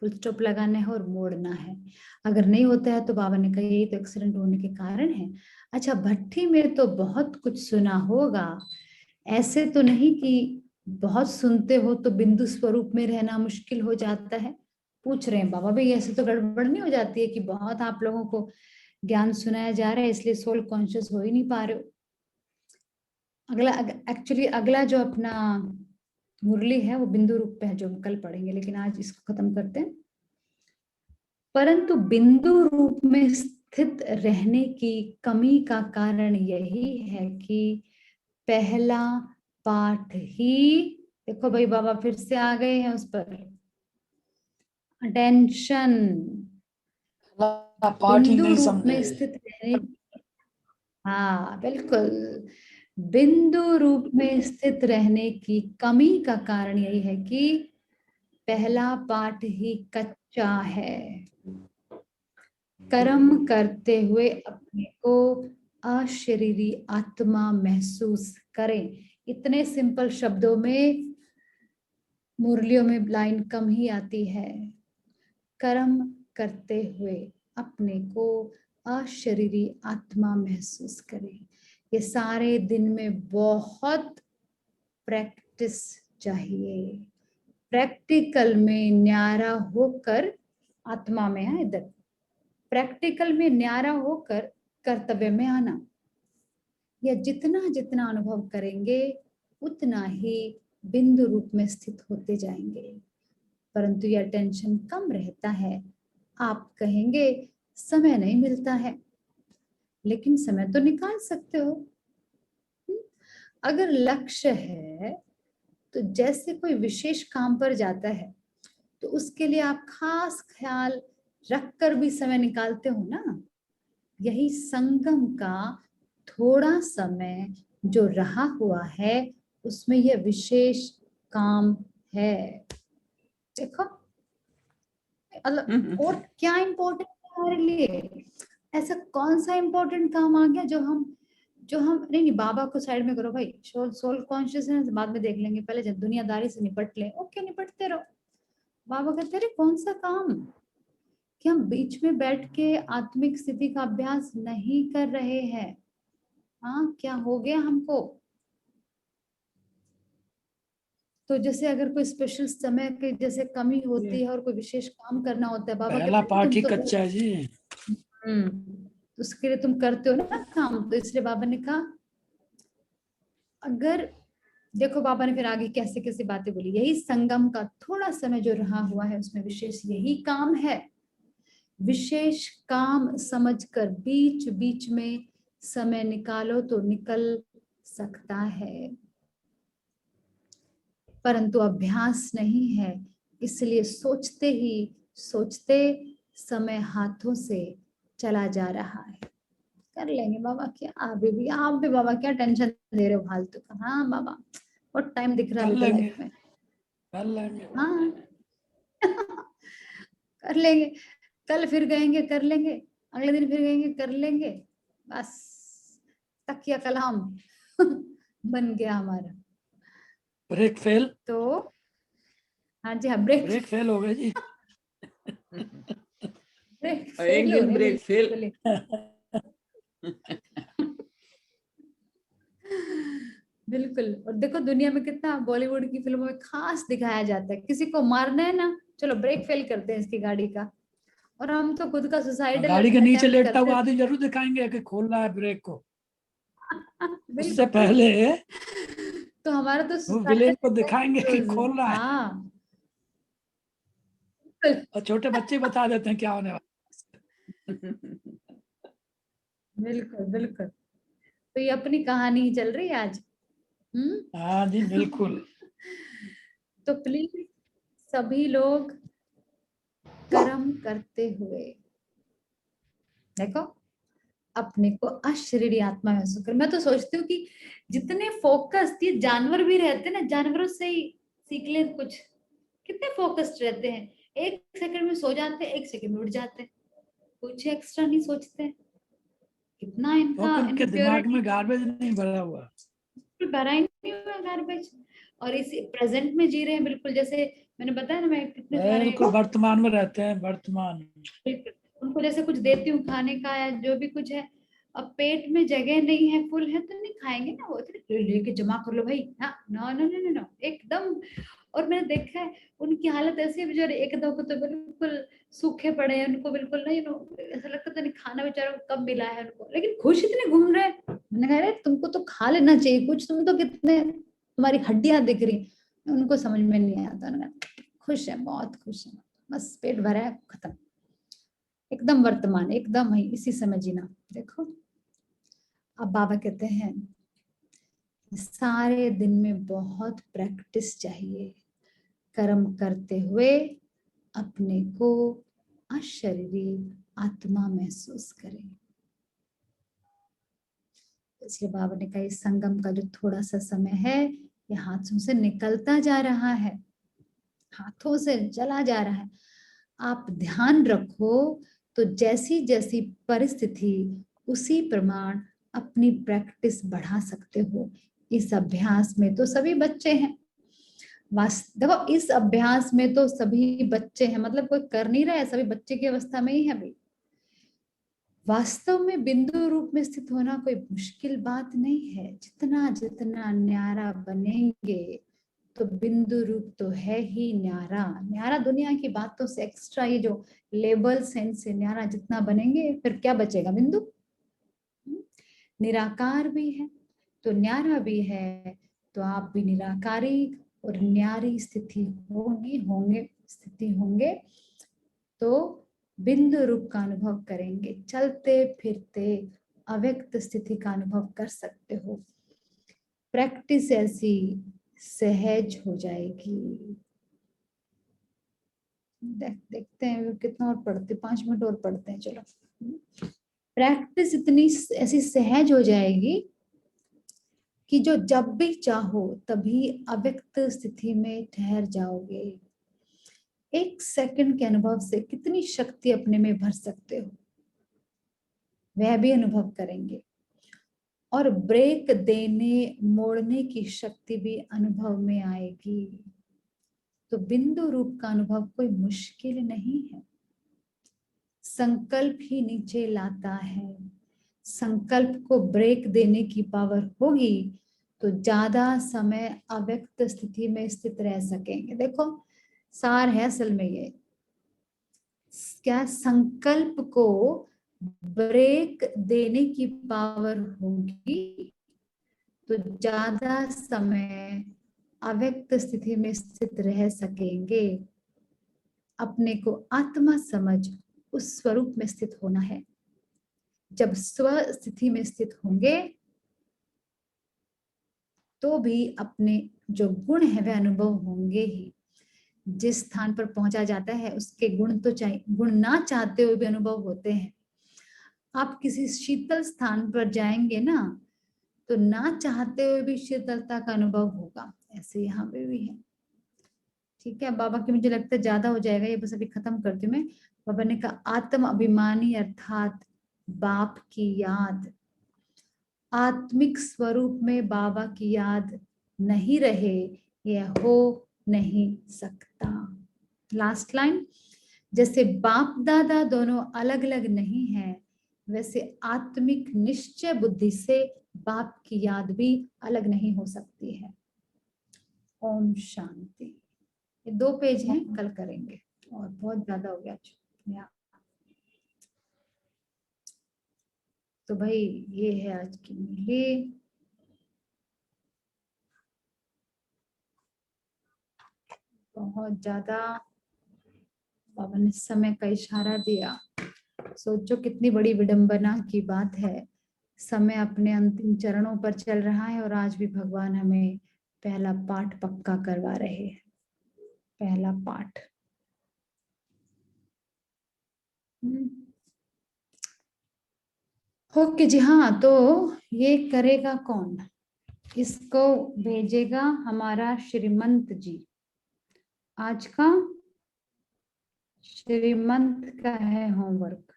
[SPEAKER 1] फुल स्टॉप लगाना है और मोड़ना है। अगर नहीं होता है तो बाबा ने कहा यही तो एक्सीडेंट होने के कारण है। अच्छा, भट्टी में तो बहुत कुछ सुना होगा, ऐसे तो नहीं कि बहुत सुनते हो तो बिंदु स्वरूप में रहना मुश्किल हो जाता है? पूछ रहे हैं बाबा भाई, ऐसे तो गड़बड़ नहीं हो जाती है कि बहुत आप लोगों को ज्ञान सुनाया जा रहा है इसलिए सोल कॉन्शियस हो ही नहीं पा रहे हो? अगला एक्चुअली अगला जो अपना मुरली है वो बिंदु रूप पे है जो हम कल पढ़ेंगे, लेकिन आज इसको खत्म करते हैं। परंतु बिंदु रूप में स्थित रहने की कमी का कारण यही है कि पहला पाठ ही, देखो भाई बाबा फिर से आ गए हैं उस पर, अटेंशन,
[SPEAKER 3] पाठ ही
[SPEAKER 1] बिंदु
[SPEAKER 3] नहीं
[SPEAKER 1] रूप में
[SPEAKER 3] समझे।
[SPEAKER 1] स्थित रहने, हाँ बिल्कुल, बिंदु रूप में स्थित रहने की कमी का कारण यही है कि पहला पाठ ही कच्चा है। कर्म करते हुए अपने को अशरीरी आत्मा महसूस करें। इतने सिंपल शब्दों में मुरलियों में लाइन कम ही आती है। कर्म करते हुए अपने को अशरीरी आत्मा महसूस करें। ये सारे दिन में बहुत प्रैक्टिस चाहिए, प्रैक्टिकल में न्यारा होकर, आत्मा में है इधर, प्रैक्टिकल में न्यारा होकर कर्तव्य में आना। या जितना जितना अनुभव करेंगे उतना ही बिंदु रूप में स्थित होते जाएंगे। परंतु यह टेंशन कम रहता है। आप कहेंगे समय नहीं मिलता है, लेकिन समय तो निकाल सकते हो। अगर लक्ष्य है तो जैसे कोई विशेष काम पर जाता है तो उसके लिए आप खास ख्याल रखकर भी समय निकालते हो ना। यही संगम का थोड़ा समय जो रहा हुआ है उसमें यह विशेष काम है। देखो और क्या इम्पोर्टेंट है हमारे लिए, ऐसा कौन सा इम्पोर्टेंट काम आ गया जो हम नहीं बाबा को साइड में करो भाई, सोल कॉन्शियसनेस बाद में देख लेंगे, पहले जब दुनियादारी से निपट ले, ओके निपटते रहो। बाबा कहते रहे कौन सा काम कि हम बीच में बैठ के आत्मिक स्थिति का अभ्यास नहीं कर रहे हैं। हाँ क्या हो गया हमको? तो जैसे अगर कोई स्पेशल समय की जैसे कमी होती है और कोई विशेष काम करना होता है, बाबा
[SPEAKER 3] पहला
[SPEAKER 1] कहते
[SPEAKER 3] पाठ
[SPEAKER 1] हैं
[SPEAKER 3] ही
[SPEAKER 1] तुम तो
[SPEAKER 3] कच्चा है जी।
[SPEAKER 1] तो उसके लिए तुम करते हो ना काम, तो इसलिए बाबा ने कहा अगर देखो बाबा ने फिर आगे कैसे कैसे बातें बोली, यही संगम का थोड़ा समय जो रहा हुआ है उसमें विशेष यही काम है। विशेष काम समझकर बीच बीच में समय निकालो तो निकल सकता है, परंतु अभ्यास नहीं है, इसलिए सोचते ही सोचते समय हाथों से चला जा रहा है। कर लेंगे बाबा, क्या आप भी बाबा क्या टेंशन दे रहे हो फालतू का। हाँ बाबा बहुत टाइम दिख रहा है अभी तो लाइफ में।
[SPEAKER 3] कर लेंगे।
[SPEAKER 1] हाँ कर लेंगे, कल फिर गएंगे कर लेंगे, अगले दिन फिर गएंगे कर लेंगे, बस तकिया कलाम बन गया हमारा।
[SPEAKER 3] Brake fail.
[SPEAKER 1] तो हाँ जी हाँ, ब्रेक
[SPEAKER 3] फेल हो गए जी।
[SPEAKER 1] ब्रेक
[SPEAKER 4] एक दिन ब्रेक फेल।
[SPEAKER 1] बिल्कुल। और देखो दुनिया में कितना बॉलीवुड की फिल्मों में खास दिखाया जाता है, किसी को मारना है ना चलो ब्रेक फेल करते हैं इसकी गाड़ी का, और हम तो खुद का सुसाइडल
[SPEAKER 3] गाड़ी के नीचे
[SPEAKER 1] अटेम्प्ट
[SPEAKER 3] लेटता
[SPEAKER 1] करते
[SPEAKER 3] हुआ आदमी जरूर दिखाएंगे कि खोल रहा है ब्रेक को। उससे
[SPEAKER 1] बिल्कुल।
[SPEAKER 3] पहले
[SPEAKER 1] तो हमारा तो
[SPEAKER 3] वो विलेन को
[SPEAKER 1] सुसाइडल
[SPEAKER 3] दिखाएंगे कि खोल रहा है,
[SPEAKER 1] हाँ
[SPEAKER 3] और छोटे बच्चे बता देते हैं क्या होने वाला।
[SPEAKER 1] बिल्कुल बिल्कुल। तो ये अपनी कहानी चल रही है आज।
[SPEAKER 3] हाँ जी बिल्कुल।
[SPEAKER 1] तो प्लीज सभी लोग कर्म करते हुए देखो अपने को अशरीरी आत्मा महसूस कर। मैं तो सोचती हूँ कि जितने फोकस ये जानवर भी रहते हैं ना, जानवरों से ही सीख ले कुछ। कितने फोकस्ड रहते हैं, 1 सेकंड में सो जाते हैं, 1 सेकंड में उठ जाते हैं, कुछ एक्स्ट्रा नहीं सोचते। कितना
[SPEAKER 3] वो
[SPEAKER 1] इनका
[SPEAKER 3] उनके
[SPEAKER 1] इनकी
[SPEAKER 3] दिमाग में
[SPEAKER 1] प्योरिटी
[SPEAKER 3] गार्बेज नहीं भरा हुआ।
[SPEAKER 1] भरा ही नहीं हुआ गार्बेज। और इसी प्रेजेंट में जी रहे हैं बिल्कुल। जैसे मैंने बताया ना, मैं कितने सारे
[SPEAKER 3] बिल्कुल वर्तमान में रहते हैं, वर्तमान में।
[SPEAKER 1] बिल्कुल उनको जैसे कुछ देती हूँ खाने का या जो भी कुछ है, अब पेट में जगह नहीं है, फुल है तो नहीं खाएंगे ना, वो लेके जमा कर लो भाई। हाँ नो नो नो नो एकदम। और मैंने देखा है उनकी हालत ऐसी है बेचारे, एक दो को तो बिल्कुल सूखे पड़े हैं, उनको बिल्कुल नहीं ऐसा लगता था नहीं खाना बेचारों को कब मिला है उनको, लेकिन खुश इतने घूम रहे हैं। मैंने कहा अरे तुमको तो खा लेना चाहिए कुछ, तुम तो कितने तुम्हारी हड्डियां दिख रही। उनको समझ में नहीं आता। उन्होंने खुश है, बहुत खुश है, बस पेट भरा है, खत्म। एकदम वर्तमान, एकदम ही इसी समय जीना। देखो अब बाबा कहते हैं सारे दिन में बहुत प्रैक्टिस चाहिए कर्म करते हुए अपने को अशरीरी आत्मा महसूस करें। इसलिए बाबा ने कहा इस संगम का जो थोड़ा सा समय है ये हाथों से निकलता जा रहा है, हाथों से चला जा रहा है। आप ध्यान रखो तो जैसी जैसी परिस्थिति उसी प्रमाण अपनी प्रैक्टिस बढ़ा सकते हो। इस अभ्यास में तो सभी बच्चे हैं। देखो इस अभ्यास में तो सभी बच्चे हैं, मतलब कोई कर नहीं रहा है, सभी बच्चे की अवस्था में ही है भाई। वास्तव में बिंदु रूप में स्थित होना कोई मुश्किल बात नहीं है। जितना जितना न्यारा बनेंगे तो बिंदु रूप तो है ही न्यारा। न्यारा दुनिया की बातों से एक्स्ट्रा, ये जो लेबल सेंस से न्यारा जितना बनेंगे फिर क्या बचेगा, बिंदु। निराकार भी है तो न्यारा भी है, तो आप भी निराकारी और न्यारी स्थिति होंगे तो बिंदु रूप का अनुभव करेंगे। चलते फिरते अव्यक्त स्थिति का अनुभव कर सकते हो। प्रैक्टिस ऐसी सहज हो जाएगी। देखते हैं कितना और पढ़ते, 5 मिनट और पढ़ते हैं चलो। प्रैक्टिस इतनी ऐसी सहज हो जाएगी कि जो जब भी चाहो तभी अव्यक्त स्थिति में ठहर जाओगे। 1 सेकंड के अनुभव से कितनी शक्ति अपने में भर सकते हो वह भी अनुभव करेंगे। और ब्रेक देने मोड़ने की शक्ति भी अनुभव में आएगी। तो बिंदु रूप का अनुभव कोई मुश्किल नहीं है। संकल्प ही नीचे लाता है। संकल्प को ब्रेक देने की पावर होगी तो ज्यादा समय अव्यक्त स्थिति में स्थित रह सकेंगे। देखो सार है असल में ये क्या, संकल्प को ब्रेक देने की पावर होगी तो ज्यादा समय अव्यक्त स्थिति में स्थित रह सकेंगे। अपने को आत्मा समझ उस स्वरूप में स्थित होना है। जब स्व स्थिति में स्थित होंगे तो भी अपने जो गुण है वे अनुभव होंगे ही। जिस स्थान पर पहुंचा जाता है उसके गुण तो चाहिए, गुण ना चाहते हुए भी अनुभव होते हैं। आप किसी शीतल स्थान पर जाएंगे ना तो ना चाहते हुए भी शीतलता का अनुभव होगा। ऐसे यहाँ पे भी है। ठीक है बाबा की, मुझे लगता है ज्यादा हो जाएगा ये, बस अभी खत्म करती हूँ मैं। बाबा ने कहा आत्म अभिमानी अर्थात बाप की याद, आत्मिक स्वरूप में बाबा की याद नहीं रहे यह हो नहीं सकता। लास्ट लाइन, जैसे बाप दादा दोनों अलग अलग नहीं है वैसे आत्मिक निश्चय बुद्धि से बाप की याद भी अलग नहीं हो सकती है। ओम शांति। ये 2 पेज हैं, कल करेंगे और बहुत ज्यादा हो गया। तो भाई ये है आज की मिली। बहुत ज्यादा बाबा ने समय का इशारा दिया। सोचो कितनी बड़ी विडंबना की बात है समय अपने अंतिम चरणों पर चल रहा है और आज भी भगवान हमें पहला पाठ पक्का करवा रहे हैं। पहला पाठ। ओके जी। हाँ, तो ये करेगा कौन? इसको भेजेगा हमारा श्रीमंत जी। आज का श्रीमंत का है होमवर्क।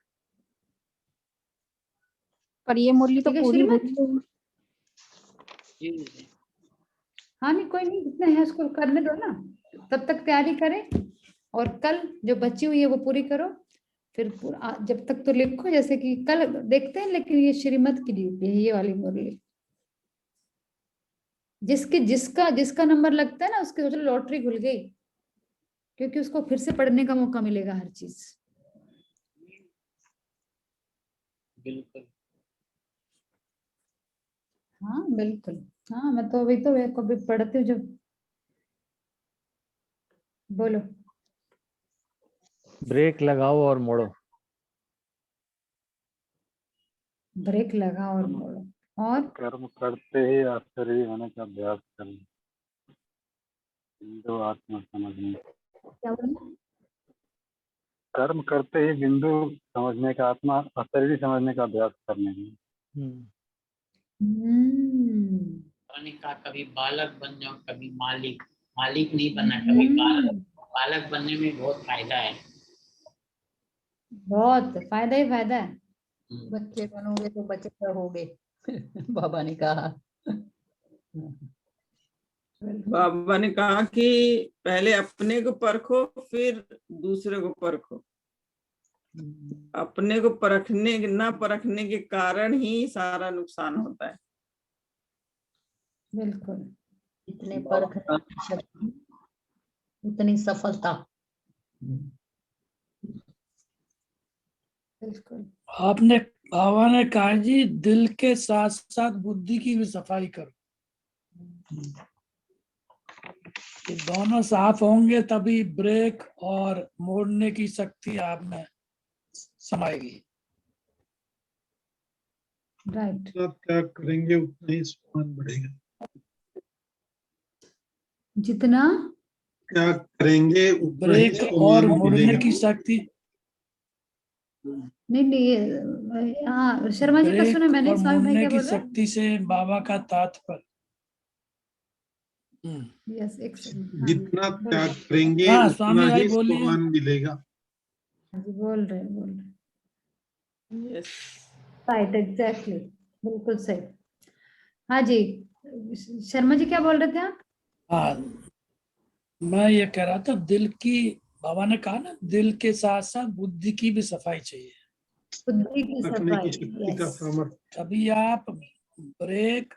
[SPEAKER 4] पर ये मुरली तो
[SPEAKER 1] ठीक है
[SPEAKER 4] पूरी
[SPEAKER 1] श्रीमंत?
[SPEAKER 4] हुई।
[SPEAKER 1] हाँ नहीं, कोई नहीं, जितने हैं उसको करने दो ना, तब तक तैयारी करें और कल जो बची हुई है वो पूरी करो। फिर जब तक तो लिखो, जैसे कि कल देखते हैं। लेकिन ये श्रीमत की ड्यूटी है, ये वाली मुरली। जिसका जिसका नंबर लगता है ना, उसकी सोच लो लॉटरी खुल गई, क्योंकि उसको फिर से पढ़ने का मौका मिलेगा हर चीज।
[SPEAKER 5] बिल्कुल।
[SPEAKER 1] हाँ बिल्कुल। हाँ, मैं तो अभी तो कभी पढ़ती हूँ जब। बोलो।
[SPEAKER 6] ब्रेक लगाओ और मोड़ो।
[SPEAKER 1] ब्रेक लगा और मोड़ो। और
[SPEAKER 7] कर्म करते ही आश्चर्य होने का अभ्यास करना, बिंदु आत्मा समझने।
[SPEAKER 1] क्या बोलना?
[SPEAKER 7] कर्म करते ही बिंदु समझने का, आत्मा आश्चर्य समझने का अभ्यास करने की।
[SPEAKER 5] मैंने कहा कभी बालक बन जाओ, कभी मालिक। मालिक नहीं बनना, कभी बालक। बालक बनने में बहुत फायदा है।
[SPEAKER 1] बहुत फायदा ही फायदा है।
[SPEAKER 4] बच्चे बनोगे तो बच्चे रहोगे। बाबा ने कहा।
[SPEAKER 8] बाबा ने कहा कि पहले अपने को परखो, फिर दूसरे को परखो। अपने को परखने ना परखने के कारण ही सारा नुकसान होता है।
[SPEAKER 1] बिल्कुल।
[SPEAKER 4] इतने परखने की शक्ति, उतनी सफलता।
[SPEAKER 1] बिल्कुल।
[SPEAKER 3] आपने बाबा ने कहा जी, दिल के साथ साथ बुद्धि की भी सफाई करो। कि दोनों साफ होंगे तभी ब्रेक और मोड़ने की शक्ति आप में समाएगी।
[SPEAKER 1] राइट।
[SPEAKER 2] जितना त्याग करेंगे उतना ही सम्मान बढ़ेगा।
[SPEAKER 1] जितना
[SPEAKER 2] त्याग करेंगे उतना ही
[SPEAKER 3] ब्रेक और
[SPEAKER 2] सम्मान
[SPEAKER 3] मोड़ने
[SPEAKER 2] मिलेगा।
[SPEAKER 3] की शक्ति।
[SPEAKER 1] नहीं, हाँ शर्मा जी का सुना
[SPEAKER 3] ब्रेक
[SPEAKER 1] मैंने।
[SPEAKER 3] और
[SPEAKER 1] स्वामी भाई
[SPEAKER 3] मोड़ने
[SPEAKER 1] क्या
[SPEAKER 3] की
[SPEAKER 1] बोल रहे हैं?
[SPEAKER 3] शक्ति से बाबा का तात्पर्य।
[SPEAKER 1] यस, एक सेकंड।
[SPEAKER 2] जितना त्याग करेंगे
[SPEAKER 3] हाँ,
[SPEAKER 2] उतना
[SPEAKER 3] स्वामी भाई
[SPEAKER 2] ही
[SPEAKER 3] बोलिए।
[SPEAKER 2] सम्मान मिलेगा।
[SPEAKER 1] बोल रहे।
[SPEAKER 8] यस।
[SPEAKER 1] राइट, एग्जैक्टली, बिल्कुल सही। हाँ जी, शर्मा जी क्या बोल रहे थे आप?
[SPEAKER 3] हाँ, मैं ये कह रहा था, दिल की, बाबा ने कहा ना, दिल के साथ साथ बुद्धि की भी सफाई चाहिए।
[SPEAKER 1] बुद्धि की
[SPEAKER 2] रखने की
[SPEAKER 1] सफाई।
[SPEAKER 2] शक्ति का
[SPEAKER 1] यस।
[SPEAKER 2] सामर्थ्य।
[SPEAKER 3] तभी आप ब्रेक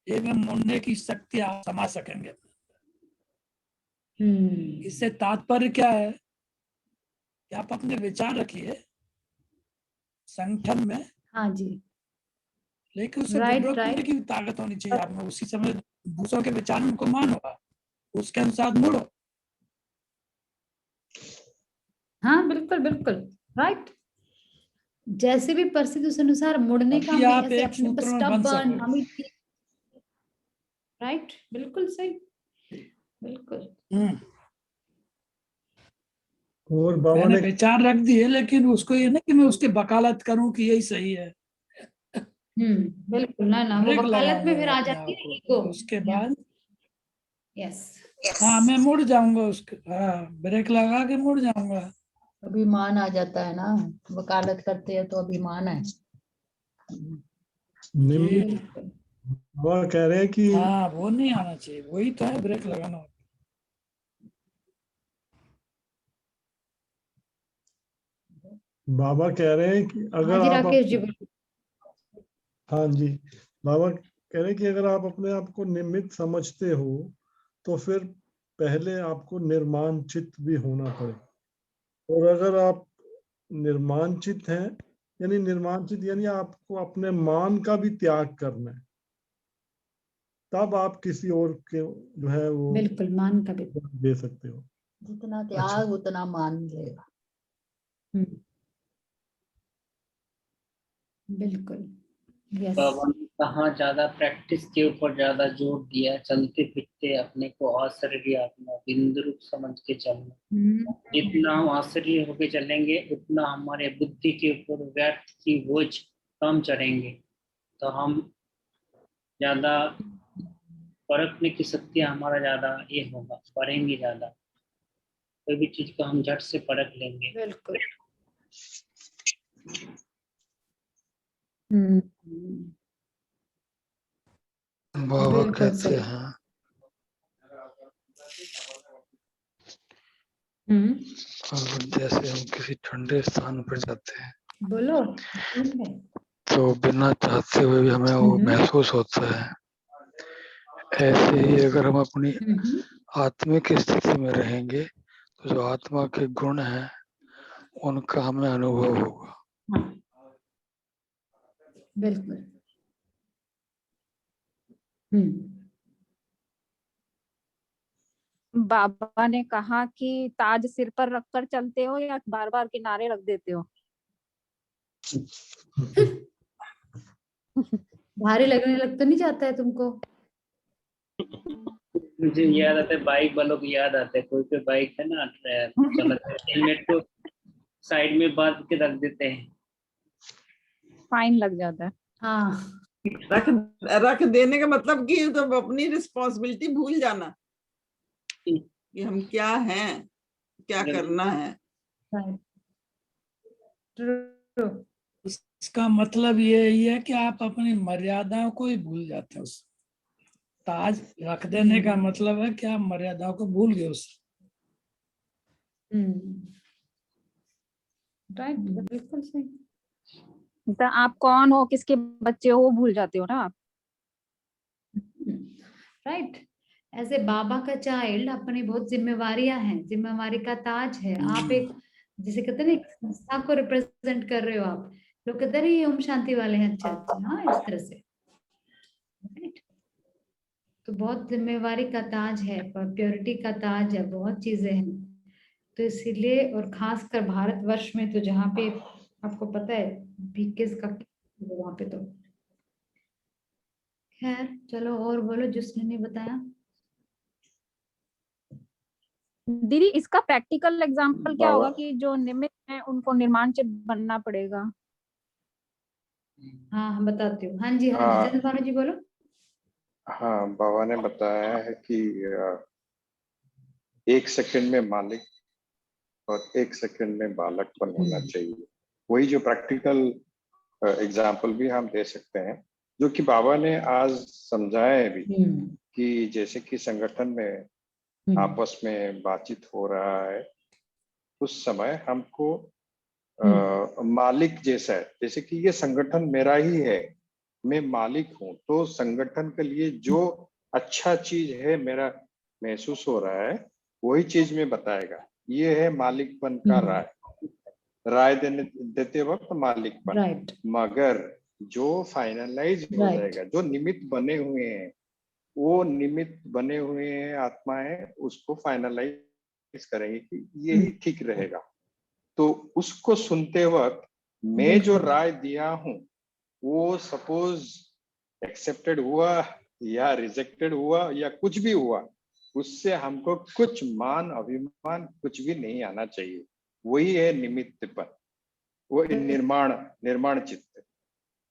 [SPEAKER 3] एवं मोड़ने की शक्ति आप समा सकेंगे। इससे तात्पर्य क्या है कि आप अपने विचार रखिए संगठन में,
[SPEAKER 1] हाँ जी।
[SPEAKER 3] लेकिन उसे
[SPEAKER 1] राइट,
[SPEAKER 3] विड्रॉ करने
[SPEAKER 1] राइट।
[SPEAKER 3] की भी ताकत होनी चाहिए आप में। उसी समय दूसरों के विचार को मानो, उसके अनुसार मुड़ो।
[SPEAKER 1] हाँ बिल्कुल बिल्कुल। राइट। जैसे भी परिस्थिति उस अनुसार मुड़ने का
[SPEAKER 3] तभी
[SPEAKER 1] हमें
[SPEAKER 3] आप
[SPEAKER 1] ऐसे
[SPEAKER 3] एक
[SPEAKER 1] अपने ऊपर
[SPEAKER 3] सूत्र में बंध
[SPEAKER 1] स्टबर्न
[SPEAKER 3] सकोगे।
[SPEAKER 1] हमें। राइट, बिल्कुल सही। बिल्कुल।
[SPEAKER 2] और बाबा
[SPEAKER 3] मैंने
[SPEAKER 2] ने
[SPEAKER 3] विचार रख दिए, लेकिन उसको ये नहीं कि मैं उसकी वकालत करूं कि यही सही है।
[SPEAKER 1] बिल्कुल ना, वो
[SPEAKER 3] ब्रेक
[SPEAKER 1] वकालत में
[SPEAKER 3] लगाऊंगा
[SPEAKER 1] फिर आ
[SPEAKER 3] अपने
[SPEAKER 1] जाती
[SPEAKER 3] आप
[SPEAKER 1] है
[SPEAKER 3] को,
[SPEAKER 1] ईगो।
[SPEAKER 3] उसके बाद
[SPEAKER 1] यस।
[SPEAKER 3] हाँ मैं मुड़ जाऊंगा उसके। हाँ, ब्रेक लगा के मुड़ जाऊंगा।
[SPEAKER 4] अभिमान आ जाता है ना, वकालत करते हैं तो अभिमान है।
[SPEAKER 2] बाबा कह रहे हैं कि
[SPEAKER 3] हाँ, वो नहीं आना चाहिए, वही तो है ब्रेक लगाना।
[SPEAKER 2] बाबा कह रहे हैं कि
[SPEAKER 1] हाँ
[SPEAKER 2] अगर
[SPEAKER 1] जी,
[SPEAKER 2] आप
[SPEAKER 1] राकेश जी बोलिए।
[SPEAKER 2] हाँ जी, बाबा कह रहे हैं कि अगर आप अपने आप को निमित्त समझते हो तो फिर पहले आपको निर्माणचित भी होना पड़े। और अगर आप निर्माणचित हैं, यानी आपको अपने मान का भी त्याग करना है, तब आप किसी और के जो है वो
[SPEAKER 1] बिल्कुल, मान का भी।
[SPEAKER 2] दे सकते हो।
[SPEAKER 4] जितना त्याग उतना मान मिलेगा।
[SPEAKER 1] बिल्कुल। यस
[SPEAKER 5] बाबा ने कहाँ ज्यादा प्रैक्टिस के ऊपर ज्यादा जोर दिया, चलते फिरते अपने को आश्चर्य आत्मा बिंदु रूप समझ के चलना। जितना हम आश्चर्य होके चलेंगे उतना हमारे बुद्धि के ऊपर व्यर्थ की बोझ कम चढ़ेंगे, तो हम ज्यादा परखने की शक्ति हमारा ज्यादा ये होगा, बढ़ेंगे ज्यादा, कोई भी चीज को हम झट से परख लेंगे।
[SPEAKER 1] बिल्कुल।
[SPEAKER 6] बाबा
[SPEAKER 1] बिल्कुल
[SPEAKER 6] कहते
[SPEAKER 1] सही।
[SPEAKER 6] हैं अगर जैसे हम किसी ठंडे स्थान पर जाते हैं
[SPEAKER 1] बोलो।
[SPEAKER 6] तो बिना चाहते हुए भी हमें वो महसूस होता है। ऐसे ही अगर हम अपनी आत्मिक स्थिति में रहेंगे तो जो आत्मा के गुण हैं उनका हमें अनुभव होगा।
[SPEAKER 1] बिल्कुल।
[SPEAKER 9] बाबा ने कहा कि ताज सिर पर रखकर चलते हो या बार बार किनारे रख देते हो?
[SPEAKER 1] भारी लगने लग तो नहीं जाता है तुमको?
[SPEAKER 5] मुझे याद आता है, बाइक वालों को याद आता है, कोई कोई बाइक है ना चलाते, हेलमेट को साइड में बांध के रख देते हैं,
[SPEAKER 9] फाइन लग जाता है।
[SPEAKER 1] हाँ।
[SPEAKER 8] रख देने का मतलब कि तो अपनी रिस्पॉन्सिबिलिटी भूल जाना कि हम क्या हैं, क्या करना है।
[SPEAKER 3] इसका मतलब यही है कि आप अपनी मर्यादाओं को ही भूल जाते हैं। उस ताज रख देने का मतलब है कि आप मर्यादाओं को भूल गए उससे।
[SPEAKER 1] राइट, बिल्कुल सही।
[SPEAKER 9] तो आप कौन हो, किसके बच्चे हो, वो भूल जाते हो ना आप।
[SPEAKER 1] राइट। ऐसे बाबा का चाइल्ड, अपनी बहुत जिम्मेवारियां हैं, जिम्मेवारी का ताज है। आप एक, जैसे कहते हैं ना, संस्था को रिप्रेजेंट कर रहे हो आप। लोग कहते हैं ये ओम शांति वाले हैं। अच्छा अच्छा, हाँ, इस तरह से। राइट। तो बहुत जिम्मेवारी का ताज है, प्योरिटी का ताज है, बहुत चीजें हैं। तो इसीलिए, और खासकर भारतवर्ष में तो जहाँ पे आपको पता है बीकेस का वहां पे, तो खैर चलो और बोलो जिसने नहीं बताया।
[SPEAKER 9] दीदी, इसका प्रैक्टिकल एग्जांपल क्या
[SPEAKER 7] बाबा
[SPEAKER 9] होगा कि जो निमित्त है उनको निर्माण चित्त बनना पड़ेगा?
[SPEAKER 1] हाँ हम बताती हूँ। हाँ जी, हाँ जी,
[SPEAKER 7] हाँ
[SPEAKER 1] चंद्रभानु जी बोलो।
[SPEAKER 7] हाँ, बाबा ने बताया है कि 1 सेकंड में मालिक और 1 सेकंड में बालकपन होना चाहिए। वही जो प्रैक्टिकल एग्जाम्पल भी हम दे सकते हैं, जो कि बाबा ने आज समझाया है भी, कि जैसे कि संगठन में आपस में बातचीत हो रहा है, उस समय हमको मालिक जैसा है, जैसे कि ये संगठन मेरा ही है, मैं मालिक हूँ, तो संगठन के लिए जो अच्छा चीज है मेरा महसूस हो रहा है, वही चीज में बताएगा। ये है मालिकपन का राय देते वक्त मालिकपन।
[SPEAKER 1] राइट।
[SPEAKER 7] मगर जो फाइनलाइज हो जाएगा, जो निमित्त बने हुए हैं, वो निमित्त बने हुए हैं आत्माएं, उसको फाइनलाइज करेंगे कि यही ठीक रहेगा। तो उसको सुनते वक्त मैं जो राय दिया हूं, वो सपोज एक्सेप्टेड हुआ या रिजेक्टेड हुआ या कुछ भी हुआ, उससे हमको कुछ मान अभिमान कुछ भी नहीं आना चाहिए। वही है निमित्तपन, वो निर्माण चित्त,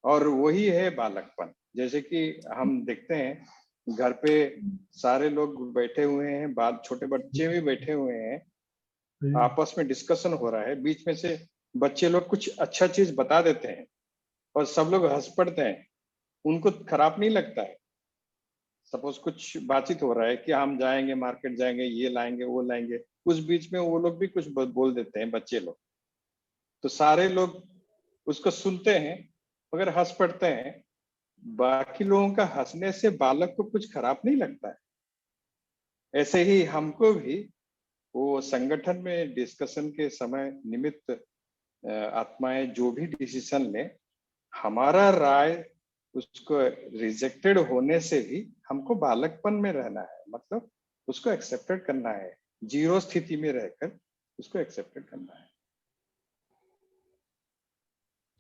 [SPEAKER 7] और वही है बालकपन। जैसे कि हम देखते हैं घर पे सारे लोग बैठे हुए हैं, छोटे बच्चे भी बैठे हुए हैं, आपस में डिस्कशन हो रहा है, बीच में से बच्चे लोग कुछ अच्छा चीज बता देते हैं और सब लोग हंस पड़ते हैं, उनको खराब नहीं लगता है। सपोज कुछ बातचीत हो रहा है कि हम जाएंगे, मार्केट जाएंगे, ये लाएंगे, वो लाएंगे, उस बीच में वो लोग भी कुछ बोल देते हैं बच्चे लोग, तो सारे लोग उसको सुनते हैं मगर हंस पड़ते हैं। बाकी लोगों का हंसने से बालक को कुछ खराब नहीं लगता है। ऐसे ही हमको भी वो संगठन में डिस्कशन के समय निमित्त आत्माएं जो भी डिसीजन ले, हमारा राय उसको रिजेक्टेड होने से भी हमको बालकपन में रहना है, मतलब उसको एक्सेप्टेड करना है, जीरो स्थिति में रहकर उसको एक्सेप्टेड करना है।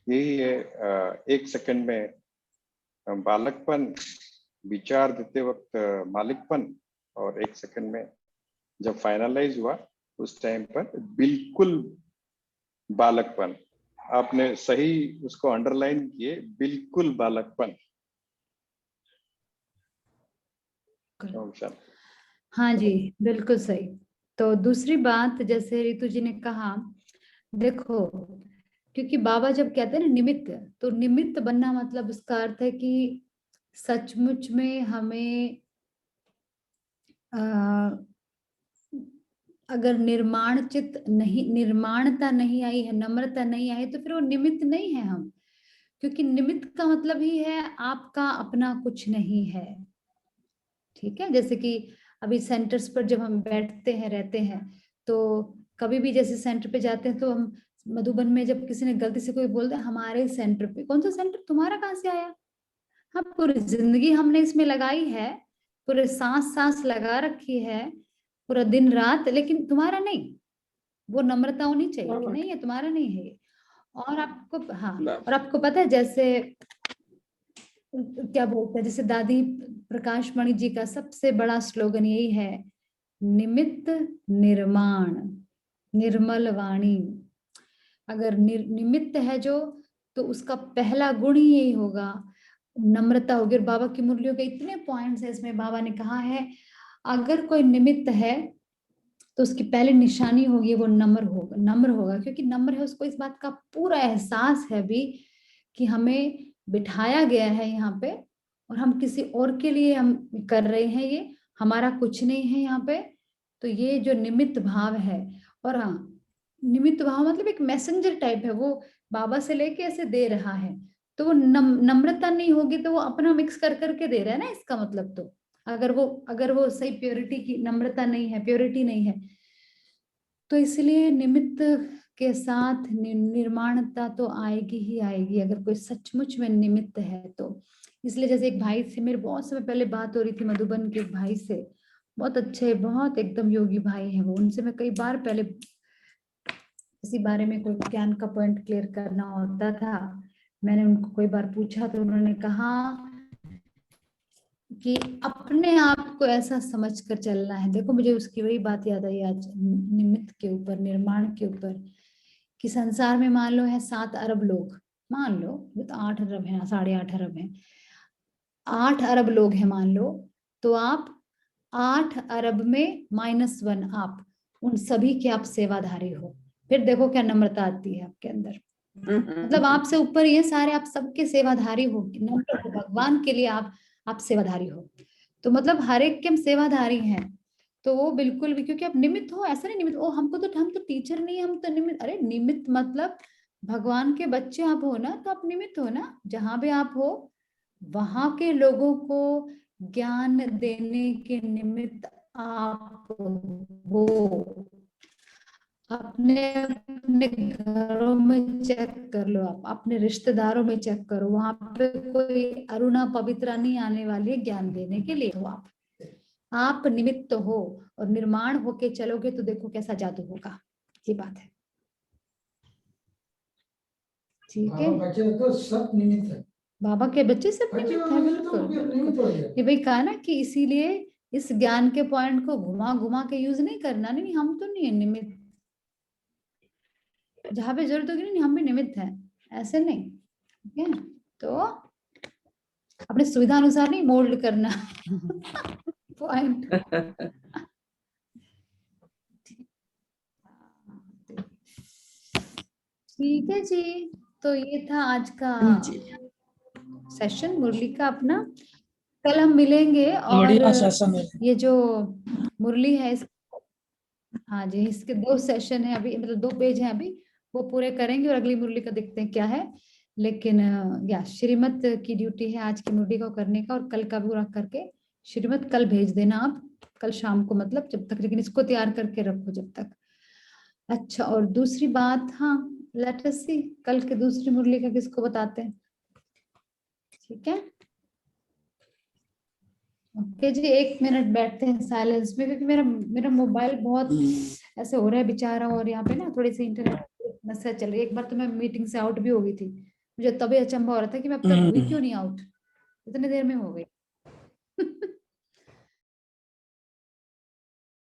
[SPEAKER 7] यही है 1 सेकंड में बालकपन, विचार देते वक्त मालिकपन, और 1 सेकंड में जब फाइनलाइज हुआ उस टाइम पर बिल्कुल बालकपन। आपने सही उसको अंडरलाइन किए, बिल्कुल बालकपन।
[SPEAKER 1] हाँ जी, बिल्कुल सही। तो दूसरी बात, जैसे रितु जी ने कहा, देखो, क्योंकि बाबा जब कहते हैं ना निमित्त, तो निमित्त बनना मतलब उसका अर्थ है कि सचमुच में हमें अगर निर्माणता नहीं आई है, नम्रता नहीं आई, तो फिर वो निमित्त नहीं है हम। क्योंकि निमित्त का मतलब ही है आपका अपना कुछ नहीं है। ठीक है, जैसे कि अभी सेंटर्स पर जब हम बैठते हैं, रहते हैं, तो कभी भी जैसे सेंटर पे जाते हैं, तो हम मधुबन में जब किसी ने गलती से कोई बोल दे हमारे सेंटर पे, कौन सा सेंटर, तुम्हारा कहाँ से आया? हाँ, पूरी जिंदगी हमने इसमें लगाई है, पूरे सांस लगा रखी है, पूरा दिन रात, लेकिन तुम्हारा नहीं। वो नम्रता होनी चाहिए कि नहीं, ये तुम्हारा नहीं है। और आपको, हाँ, और आपको पता है, जैसे क्या बोलते हैं, जैसे दादी प्रकाश मणि जी का सबसे बड़ा स्लोगन यही है, निमित्त निर्माण निर्मल वाणी। अगर निमित्त है जो, तो उसका पहला गुण ही यही होगा, नम्रता होगी। और बाबा की मुरलियों के इतने पॉइंट्स है इसमें, बाबा ने कहा है अगर कोई निमित्त है तो उसकी पहली निशानी होगी वो नम्र होगा। क्योंकि नम्र है, उसको इस बात का पूरा एहसास है भी कि हमें बिठाया गया है यहाँ पे, और हम किसी और के लिए हम कर रहे हैं, ये हमारा कुछ नहीं है यहाँ पे। तो ये जो निमित्त भाव है, और हाँ, निमित्त भाव मतलब एक मैसेंजर टाइप है, वो बाबा से लेके ऐसे दे रहा है। तो वो नम्रता नहीं होगी तो वो अपना मिक्स कर करके दे रहा है ना, इसका मतलब। तो अगर वो सही प्योरिटी की नम्रता नहीं है, प्योरिटी नहीं है, तो इसलिए निमित्त के साथ निर्माणता तो आएगी ही आएगी, अगर कोई सचमुच में निमित्त है तो। इसलिए जैसे एक भाई से मेरे बहुत समय पहले बात हो रही थी, मधुबन के एक भाई से, बहुत अच्छे, बहुत एकदम योगी भाई हैं वो। उनसे मैं कई बार पहले इसी बारे में कोई ज्ञान का पॉइंट क्लियर करना होता था, मैंने उनको कोई बार पूछा, तो उन्होंने कहा कि अपने आप को ऐसा समझकर चलना है। देखो, मुझे उसकी वही बात याद आई आज, निमित्त के ऊपर, निर्माण के ऊपर, कि संसार में मान लो है 7 अरब लोग, मान लो, तो 8 अरब है, 8.5 अरब है, 8 अरब लोग हैं मान लो, तो आप 8 अरब में -1 आप, उन सभी के आप सेवाधारी हो। फिर देखो क्या नम्रता आती है आपके अंदर। मतलब आपसे ऊपर ये सारे, आप सबके सेवाधारी हो, नम्र हो, भगवान के लिए आप सेवाधारी हो। तो मतलब हर एक के हम सेवाधारी हैं। तो वो बिल्कुल भी, क्योंकि आप निमित्त हो, ऐसा नहीं निमित्त ओ हम तो टीचर नहीं, हम तो निमित्त। अरे निमित्त मतलब भगवान के बच्चे आप हो ना, तो आप निमित्त हो ना। जहां भी आप हो वहां के लोगों को ज्ञान देने के निमित्त आप हो। अपने अपने घरों में चेक कर लो, आप अपने रिश्तेदारों में चेक करो, वहां पे कोई अरुणा पवित्रा नहीं आने वाली है ज्ञान देने के लिए। हो आप निमित्त हो, और निर्माण होके चलोगे तो देखो कैसा जादू होगा। ये बात है, ठीक है।
[SPEAKER 10] बच्चे तो सब निमित्त है,
[SPEAKER 1] बाबा के बच्चे सब निमित्त है, बिल्कुल। ये भाई कहा ना कि इसीलिए इस ज्ञान के पॉइंट को घुमा घुमा के यूज नहीं करना। नहीं, हम तो नहीं है निमित्त, जहां पे जरूरत होगी नहीं, हम भी निमित्त हैं, ऐसे नहीं। ठीक है, तो अपने सुविधा अनुसार नहीं मोल्ड करना पॉइंट। ठीक है जी, तो ये था आज का सेशन मुरली का अपना। कल हम मिलेंगे, और ये जो मुरली है हाँ जी, इसके 2 सेशन है अभी, मतलब 2 पेज हैं अभी, वो पूरे करेंगे, और अगली मुरली का देखते हैं क्या है। लेकिन या श्रीमत की ड्यूटी है आज की मुरली को करने का, और कल का पूरा करके श्रीमत कल भेज देना आप, कल शाम को, मतलब जब तक, लेकिन इसको तैयार करके रखो जब तक। अच्छा, और दूसरी बात, हाँ, लेट अस सी कल के दूसरी मुरली का किसको बताते हैं। ठीक है, ओके जी, 1 मिनट बैठते हैं साइलेंस में, क्योंकि मेरा मोबाइल बहुत ऐसे हो रहा है बेचारा, और यहाँ पे ना थोड़ी सी इंटरनेट समस्या चल रही है। एक बार तो मैं मीटिंग से आउट भी हो गई थी, मुझे तभी अचंभा हो रहा था कि मैं अब तक हुई क्यों नहीं आउट। इतनी देर में हो गई